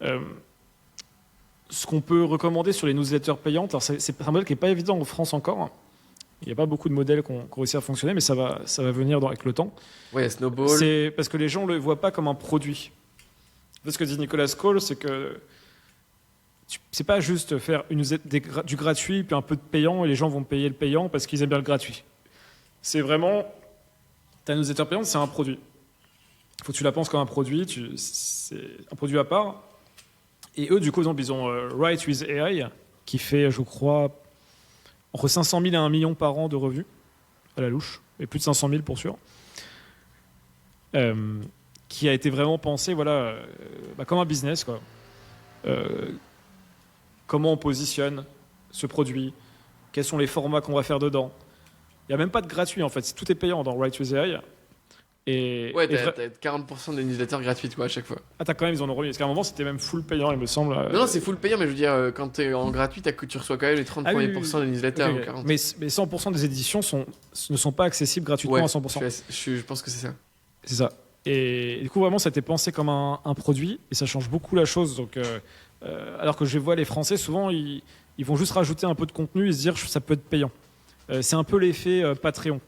Euh, Ce qu'on peut recommander sur les newsletters payantes, alors c'est un modèle qui n'est pas évident en France encore. Il n'y a pas beaucoup de modèles qui ont réussi à fonctionner, mais ça va venir avec le temps. Ouais, il y a Snowball. C'est parce que les gens ne le voient pas comme un produit. Ce que dit Nicolas Cole, c'est que c'est pas juste faire du gratuit puis un peu de payant et les gens vont payer le payant parce qu'ils aiment bien le gratuit. C'est vraiment ta newsletter payante, c'est un produit. Il faut que tu la penses comme un produit, c'est un produit à part. Et eux, du coup, ils ont Write with AI qui fait, je crois, entre 500 000 et 1 million par an de revues à la louche, et plus de 500 000 pour sûr. Qui a été vraiment pensé, voilà, comme un business, quoi. Comment on positionne ce produit, quels sont les formats qu'on va faire dedans. Il n'y a même pas de gratuit en fait, tout est payant dans Write with AI. Ouais, t'as 40% des newsletters gratuites, quoi, à chaque fois. Ah, t'as quand même, ils en ont remis. Parce qu'à un moment, c'était même full payant, il me semble. Non, c'est full payant, mais je veux dire, quand t'es en gratuit, tu reçois quand même les 30 Ah oui, premiers pourcents des newsletters, ok, ou ok. 40. Mais 100% des éditions ne sont pas accessibles gratuitement Ouais, à 100%. je pense que c'est ça. C'est ça. Et du coup, vraiment, ça a été pensé comme un produit et ça change beaucoup la chose. Donc, alors que je vois les Français, souvent, ils vont juste rajouter un peu de contenu et se dire ça peut être payant. C'est un peu l'effet Patreon.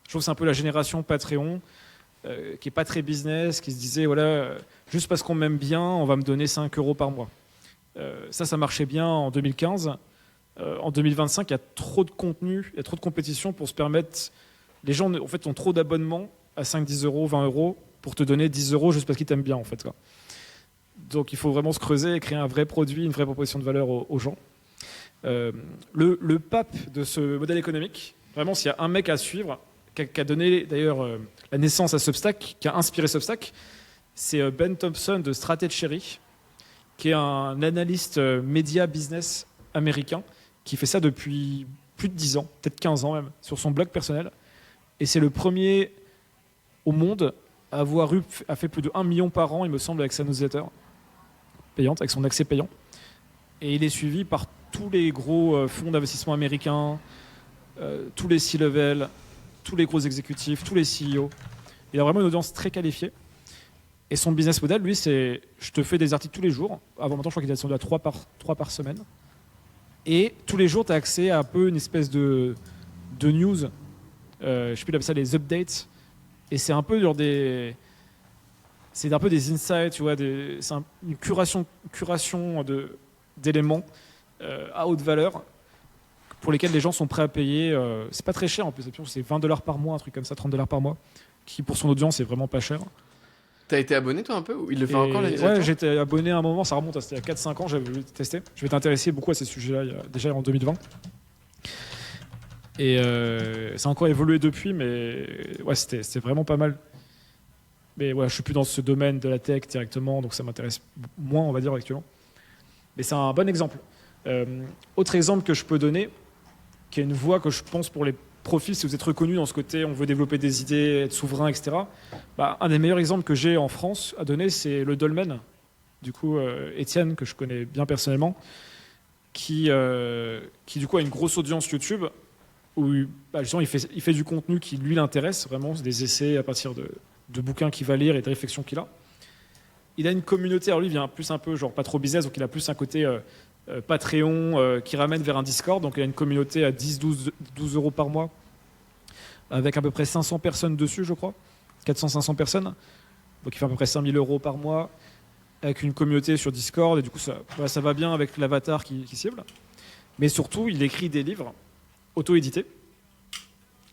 Je trouve que c'est un peu la génération Patreon qui est pas très business, qui se disait voilà, juste parce qu'on m'aime bien, on va me donner 5 euros par mois. Ça marchait bien en 2015. En 2025, il y a trop de contenu, il y a trop de compétition pour se permettre. Les gens, en fait, ont trop d'abonnements à 5, 10 euros, 20 euros pour te donner 10 euros juste parce qu'ils t'aiment bien, en fait, quoi. Donc, il faut vraiment se creuser et créer un vrai produit, une vraie proposition de valeur aux gens. Le pape de ce modèle économique, vraiment, s'il y a un mec à suivre, qui a donné d'ailleurs la naissance à Substack, qui a inspiré Substack, c'est Ben Thompson de Stratechery, qui est un analyste média business américain, qui fait ça depuis plus de 10 ans, peut-être 15 ans même, sur son blog personnel. Et c'est le premier au monde à a fait plus de 1 million par an, il me semble, avec sa newsletter payante, avec son accès payant. Et il est suivi par tous les gros fonds d'investissement américains, tous les C-level, tous les gros exécutifs, tous les CEO. Il a vraiment une audience très qualifiée. Et son business model, lui, c'est je te fais des articles tous les jours. Avant maintenant, je crois qu'il est descendu à 3 par semaine. Et tous les jours, tu as accès à un peu une espèce de news. Je sais plus, il appelle ça les updates. Et c'est un peu genre c'est un peu des insights, tu vois, c'est une curation d'éléments à haute valeur pour lesquels les gens sont prêts à payer. C'est pas très cher en plus, c'est 20 $ par mois, un truc comme ça, 30 $ par mois, qui pour son audience est vraiment pas cher. T'as été abonné toi un peu ou il le fait encore la newsletter? Ouais, j'étais abonné à un moment, ça remonte, c'était il y a 4-5 ans, j'avais voulu tester. Je m'étais intéressé beaucoup à ces sujets-là déjà en 2020. Et ça a encore évolué depuis, mais ouais, c'était vraiment pas mal. Mais ouais, je suis plus dans ce domaine de la tech directement, donc ça m'intéresse moins, on va dire, actuellement. Mais c'est un bon exemple. Autre exemple que je peux donner, qui est une voie que je pense pour les profils, si vous êtes reconnu dans ce côté, on veut développer des idées, être souverain, etc. Bah, un des meilleurs exemples que j'ai en France à donner, c'est le Dolmen. Du coup, Étienne, que je connais bien personnellement, qui du coup a une grosse audience YouTube, où bah, justement il fait du contenu qui lui l'intéresse, vraiment, c'est des essais à partir de bouquins qu'il va lire et de réflexions qu'il a. Il a une communauté, alors lui il vient plus un peu genre pas trop business, donc il a plus un côté Patreon qui ramène vers un Discord, donc il a une communauté à 10-12 euros par mois, avec à peu près 500 personnes dessus, je crois, 400-500 personnes, donc il fait à peu près 5000 euros par mois, avec une communauté sur Discord, et du coup ça va bien avec l'avatar qui cible. Mais surtout, il écrit des livres auto-édités.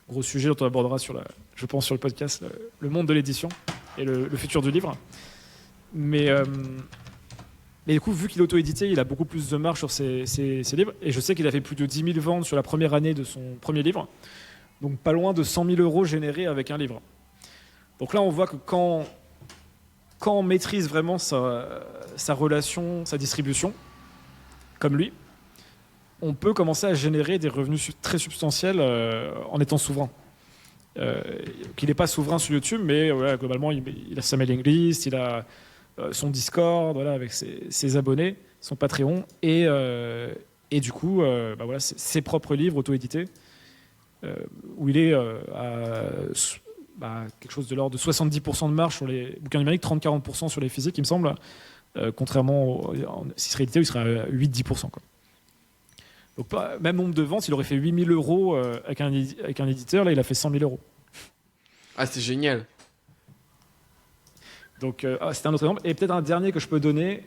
Gros sujet dont on abordera je pense sur le podcast, le monde de l'édition et le futur du livre. Mais du coup, vu qu'il est auto-édité, il a beaucoup plus de marge sur ses livres. Et je sais qu'il a fait plus de 10 000 ventes sur la première année de son premier livre. Donc pas loin de 100 000 euros générés avec un livre. Donc là, on voit que quand on maîtrise vraiment sa relation, sa distribution, comme lui, on peut commencer à générer des revenus très substantiels en étant souverain. Qu'il n'est pas souverain sur YouTube, mais voilà, globalement, il a sa mailing list, il a son Discord, voilà, avec ses abonnés, son Patreon, et du coup, bah voilà, ses propres livres auto-édités, où il est à quelque chose de l'ordre de 70% de marge sur les bouquins numériques, 30-40% sur les physiques, il me semble, contrairement s'il serait édité, il serait à 8-10%, quoi. Donc, même nombre de ventes, il aurait fait 8 000 euros avec un éditeur, là il a fait 100 000 euros. Ah, c'est génial. Donc, c'était un autre exemple. Et peut-être un dernier que je peux donner.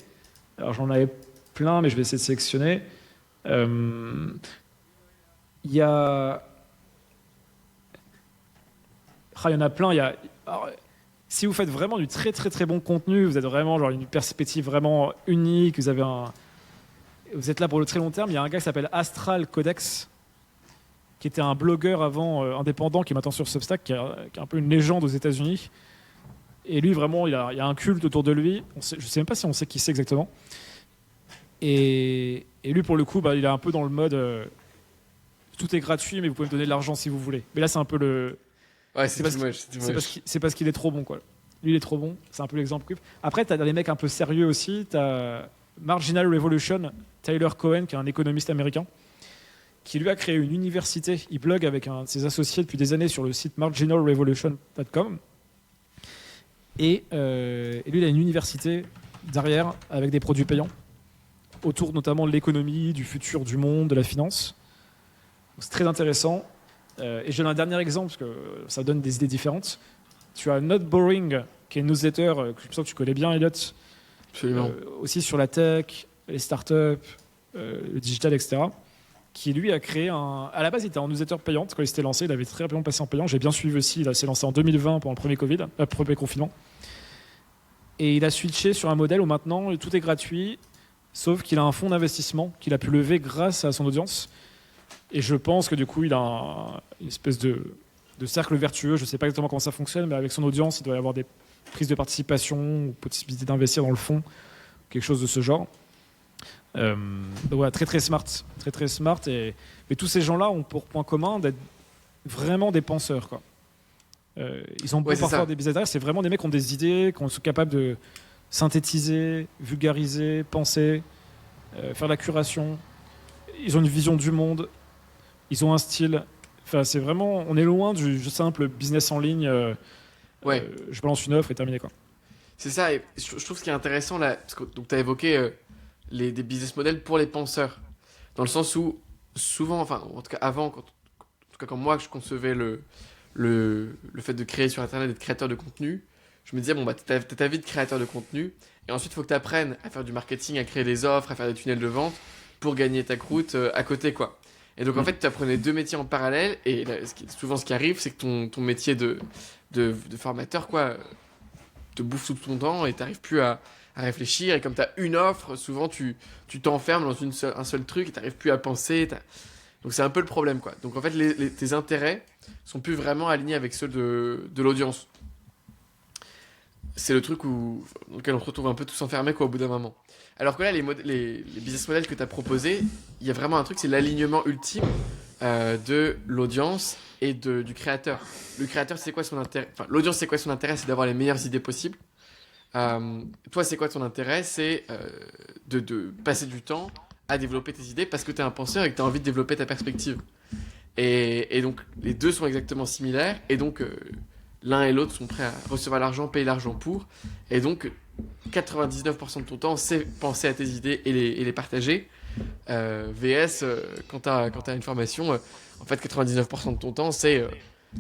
Alors, j'en avais plein, mais je vais essayer de sélectionner. Il y a. Il y en a plein. Alors, si vous faites vraiment du très très très bon contenu, vous êtes vraiment genre une perspective vraiment unique, vous êtes là pour le très long terme, il y a un gars qui s'appelle Astral Codex, qui était un blogueur avant indépendant, qui est maintenant sur Substack, qui est un peu une légende aux États-Unis. Et lui, vraiment, il y a un culte autour de lui. Je ne sais même pas si on sait qui c'est exactement. Et lui, pour le coup, il est un peu dans le mode tout est gratuit, mais vous pouvez me donner de l'argent si vous voulez. Mais là, c'est un peu Ouais, C'est parce, c'est parce qu'il est trop bon, quoi. Lui, il est trop bon. C'est un peu l'exemple. Après, t'as des mecs un peu sérieux aussi. T'as Marginal Revolution, Tyler Cohen, qui est un économiste américain, qui lui a créé une université. Il blogue avec un de ses associés depuis des années sur le site marginalrevolution.com. Et lui, il a une université derrière avec des produits payants autour notamment de l'économie, du futur du monde, de la finance. Donc, c'est très intéressant. Et je donne un dernier exemple parce que ça donne des idées différentes. Tu as Not Boring, qui est une newsletter que je pense que tu connais bien, Elliot. Absolument. Aussi sur la tech, les startups, le digital, etc. Qui lui a créé un. À la base, il était en newsletter payante quand il s'était lancé. Il avait très rapidement passé en payant. J'ai bien suivi aussi. Il s'est lancé en 2020 pendant le premier confinement. Et il a switché sur un modèle où maintenant tout est gratuit, sauf qu'il a un fonds d'investissement qu'il a pu lever grâce à son audience. Et je pense que du coup, il a une espèce de cercle vertueux. Je ne sais pas exactement comment ça fonctionne, mais avec son audience, il doit y avoir des prises de participation ou possibilité d'investir dans le fonds, quelque chose de ce genre. Donc voilà, très très smart. Très très smart. Mais tous ces gens-là ont pour point commun d'être vraiment des penseurs, quoi. Ils ont beau parfois des business derrière, c'est vraiment des mecs qui ont des idées, qui sont capables de synthétiser, vulgariser, penser, faire de la curation. Ils ont une vision du monde, ils ont un style. Enfin, c'est vraiment, on est loin du simple business en ligne. Je balance une offre et terminé, quoi. C'est ça. Et je trouve ce qui est intéressant là, parce que tu as évoqué des business models pour les penseurs, dans le sens où souvent, enfin en tout cas avant, quand moi je concevais le fait de créer sur Internet, d'être créateur de contenu, je me disais, bon, bah, t'as ta vie de créateur de contenu, et ensuite, il faut que tu apprennes à faire du marketing, à créer des offres, à faire des tunnels de vente pour gagner ta croûte à côté, quoi. Et donc, en fait, tu apprenais deux métiers en parallèle, et là, souvent, ce qui arrive, c'est que ton métier de formateur, quoi, te bouffe tout ton temps, et tu n'arrives plus à réfléchir, et comme tu as une offre, souvent, tu t'enfermes dans un seul truc, et tu n'arrives plus à penser. Donc, c'est un peu le problème, quoi. Donc, en fait, tes intérêts sont plus vraiment alignés avec ceux de l'audience. C'est le truc dans lequel on se retrouve un peu tous enfermés, quoi, au bout d'un moment. Alors que là, les business models que tu as proposés, il y a vraiment un truc, c'est l'alignement ultime de l'audience et du créateur. Le créateur, c'est quoi son intérêt? Enfin, l'audience, c'est quoi son intérêt? C'est d'avoir les meilleures idées possibles. Toi, c'est quoi ton intérêt? C'est de passer du temps à développer tes idées parce que tu es un penseur et que tu as envie de développer ta perspective. Et donc, les deux sont exactement similaires. Et donc, l'un et l'autre sont prêts à recevoir l'argent, payer l'argent pour. Et donc, 99% de ton temps, c'est penser à tes idées et les partager. VS, quand tu as une formation, en fait, 99% de ton temps, c'est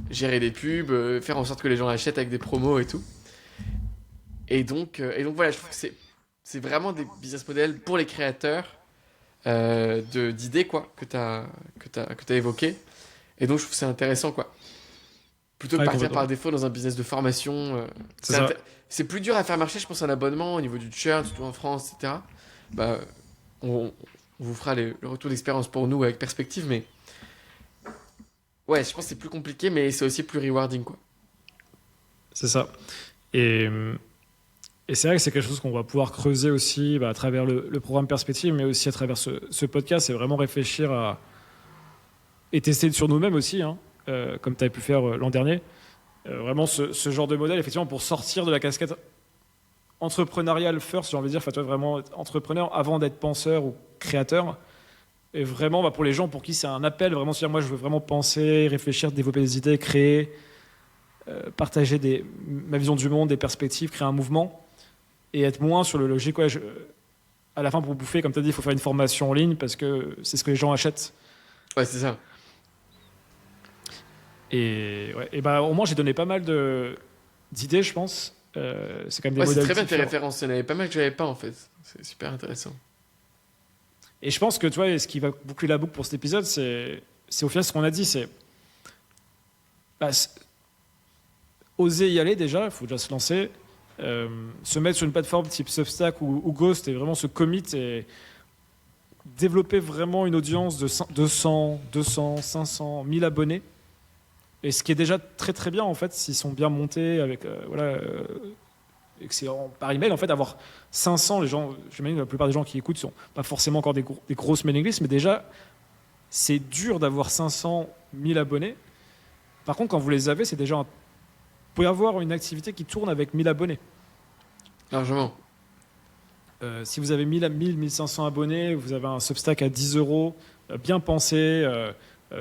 gérer des pubs, faire en sorte que les gens achètent avec des promos et tout. Et donc voilà, je trouve que c'est vraiment des business models pour les créateurs d'idées, quoi, que t'as évoqué. Et donc, je trouve que c'est intéressant, quoi. Plutôt que de partir par défaut dans un business de formation. C'est plus dur à faire marcher, je pense, un abonnement au niveau du churn, surtout en France, etc. Bah, on vous fera le retour d'expérience pour nous avec perspective, mais ouais, je pense que c'est plus compliqué, mais c'est aussi plus rewarding, quoi. C'est ça. Et c'est vrai que c'est quelque chose qu'on va pouvoir creuser aussi à travers le programme Perspective, mais aussi à travers ce podcast. C'est vraiment réfléchir et tester sur nous-mêmes aussi, hein, comme tu avais pu faire l'an dernier. Vraiment ce genre de modèle, effectivement, pour sortir de la casquette entrepreneuriale first, j'ai envie de dire, toi vraiment être entrepreneur avant d'être penseur ou créateur. Et vraiment, pour les gens pour qui c'est un appel, vraiment se dire, moi, je veux vraiment penser, réfléchir, développer des idées, créer, partager ma vision du monde, des perspectives, créer un mouvement. Et être moins sur le logique, à la fin, pour bouffer, comme tu as dit, il faut faire une formation en ligne parce que c'est ce que les gens achètent. Ouais, c'est ça. Et au moins, j'ai donné pas mal d'idées, je pense. C'est quand même des modèles c'est très bien différents. tes références. Il y en avait pas mal que j'avais pas, en fait. C'est super intéressant. Et je pense que, tu vois, ce qui va boucler la boucle pour cet épisode, c'est au final ce qu'on a dit, c'est oser y aller déjà, il faut déjà se lancer. Se mettre sur une plateforme type Substack ou Ghost et vraiment se commit et développer vraiment une audience de 200, 500, 1000 abonnés. Et ce qui est déjà très très bien en fait, s'ils sont bien montés avec et que c'est par email en fait, avoir 500, les gens, j'imagine la plupart des gens qui écoutent sont pas forcément encore des grosses mailing lists, mais déjà c'est dur d'avoir 500, 1000 abonnés. Par contre, quand vous les avez, c'est déjà vous pouvez avoir une activité qui tourne avec 1000 abonnés. Largement. Si vous avez 1500 abonnés, vous avez un Substack à 10 euros, bien pensé,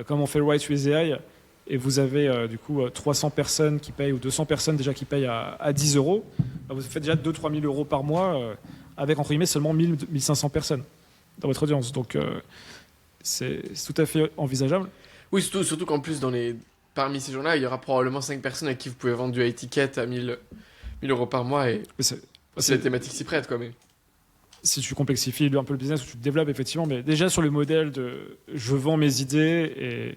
comme on fait le Right with AI, et vous avez du coup 300 personnes qui payent, ou 200 personnes déjà qui payent à 10 euros, vous faites déjà 2-3 000 euros par mois avec, entre guillemets, seulement 1500 personnes dans votre audience. Donc, c'est tout à fait envisageable. Oui, surtout qu'en plus, parmi ces gens-là, il y aura probablement 5 personnes à qui vous pouvez vendre du high ticket à 1000 euros par mois, et c'est la thématique s'y prête, quoi. Mais... Si tu complexifies un peu le business, ou tu te développes effectivement, mais déjà sur le modèle de je vends mes idées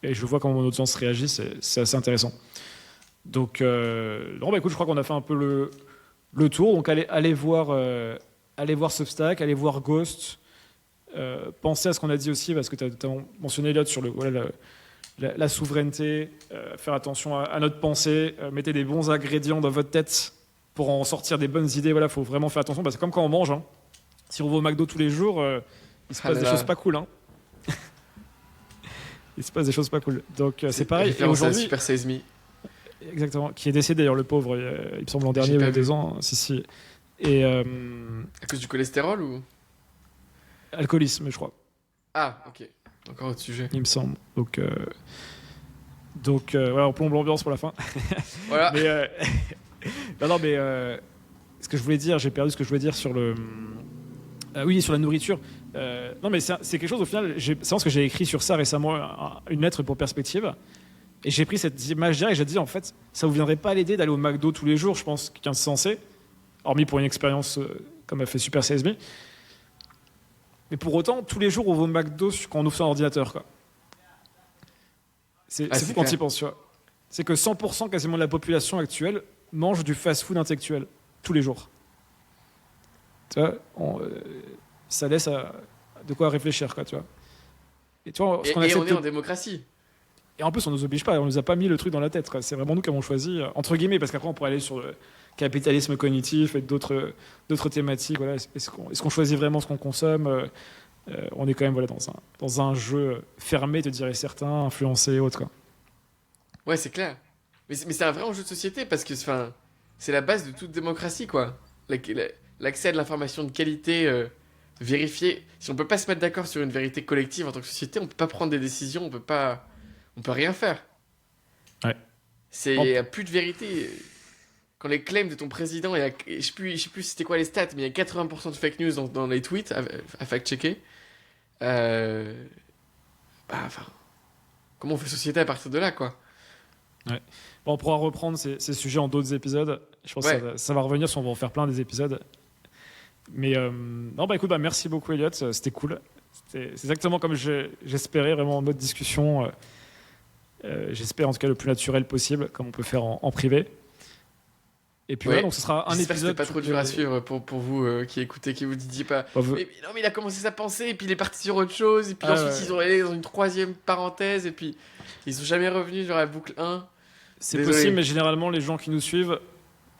et je vois comment mon audience réagit, c'est assez intéressant. Donc, écoute, je crois qu'on a fait un peu le tour. Donc, allez voir Substack, allez voir Ghost. Pensez à ce qu'on a dit aussi, parce que tu as mentionné, Elliot, sur la souveraineté, faire attention à notre pensée, mettez des bons ingrédients dans votre tête pour en sortir des bonnes idées. Voilà, faut vraiment faire attention. C'est comme quand on mange. Hein. Si on va au McDo tous les jours, il se passe des choses pas cool. Hein. Il se passe des choses pas cool. Donc c'est pareil. Et aujourd'hui, Super Size Me. Exactement. Qui est décédé d'ailleurs, le pauvre. Il me semble l'an dernier ou il y a 2 ans. Si. Et à cause du cholestérol ou alcoolisme, je crois. Ah, ok. Encore autre sujet. Il me semble. Donc voilà, on plombe l'ambiance pour la fin. Voilà. Mais mais ce que je voulais dire, j'ai perdu ce que je voulais dire sur le. Oui, sur la nourriture. Non, mais c'est quelque chose, au final, c'est parce que j'ai écrit sur ça récemment, une lettre pour Perspective. Et j'ai pris cette image-là et j'ai dit, en fait, ça vous viendrait pas à l'idée d'aller au McDo tous les jours, je pense, quelqu'un de sensé, hormis pour une expérience comme a fait Super Size Me. Mais pour autant, tous les jours, on va au McDo quand on ouvre son ordinateur, quoi. C'est fou quand tu y penses, tu vois. C'est que 100% quasiment de la population actuelle mange du fast-food intellectuel tous les jours. Tu vois, ça laisse de quoi réfléchir, quoi, tu vois. Et tu vois, on est en démocratie. Et en plus, on nous oblige pas, on nous a pas mis le truc dans la tête, quoi. C'est vraiment nous qui avons choisi, entre guillemets, parce qu'après on pourrait aller sur le capitalisme cognitif et d'autres thématiques. Voilà. Est-ce qu'on choisit vraiment ce qu'on consomme? On est quand même dans un jeu fermé, te diraient certains, influencé et autres, quoi. Ouais, c'est clair. Mais c'est un vrai enjeu de société parce que c'est la base de toute démocratie, quoi. L'accès à de l'information de qualité vérifiée. Si on peut pas se mettre d'accord sur une vérité collective en tant que société, on peut pas prendre des décisions, on peut rien faire. Ouais. Il n'y a plus de vérité. Quand les claims de ton président, je sais plus c'était quoi les stats, mais il y a 80% de fake news dans les tweets à fact-checker. Comment on fait société à partir de là, quoi? Ouais. Bon, on pourra reprendre ces sujets en d'autres épisodes. Je pense que ça va revenir si on va en faire plein des épisodes. Mais écoute, merci beaucoup, Elliot. C'était cool. C'est exactement comme j'espérais, vraiment en mode discussion. J'espère en tout cas le plus naturel possible, comme on peut faire en privé. Et puis voilà, donc ce sera un épisode. C'était pas trop dur à suivre pour vous qui écoutez, qui vous disiez pas. Mais il a commencé sa pensée, et puis il est parti sur autre chose, et puis ensuite ils ont allé dans une 3e parenthèse, et puis ils sont jamais revenus sur la boucle 1. C'est possible, mais généralement les gens qui nous suivent,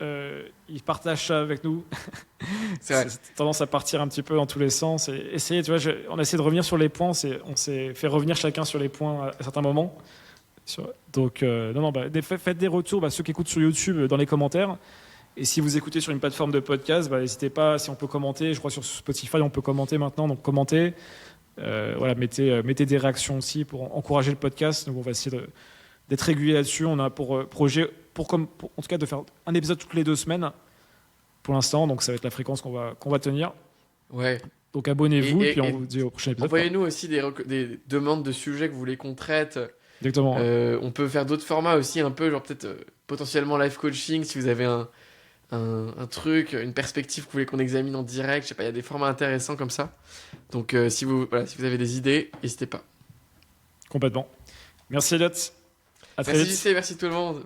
ils partagent ça avec nous. C'est tendance à partir un petit peu dans tous les sens. Et essayer, tu vois, on a essayé de revenir sur les points, on s'est fait revenir chacun sur les points à certains moments. Donc, faites des retours, ceux qui écoutent sur YouTube, dans les commentaires. Et si vous écoutez sur une plateforme de podcast, n'hésitez pas, si on peut commenter. Je crois sur Spotify, on peut commenter maintenant, donc commentez. Mettez des réactions aussi pour encourager le podcast. Donc, on va essayer d'être régulier là-dessus. On a pour projet, en tout cas, de faire un épisode toutes les 2 semaines pour l'instant. Donc, ça va être la fréquence qu'on va tenir. Ouais. Donc, abonnez-vous et puis on vous dit au prochain épisode. Envoyez-nous aussi des demandes de sujets que vous voulez qu'on traite. Exactement. On peut faire d'autres formats aussi, un peu, genre peut-être potentiellement live coaching, si vous avez un truc, une perspective que vous voulez qu'on examine en direct. Je sais pas, il y a des formats intéressants comme ça. Donc, si vous avez des idées, n'hésitez pas. Complètement. Merci, Elliot. À très vite. Merci tout le monde.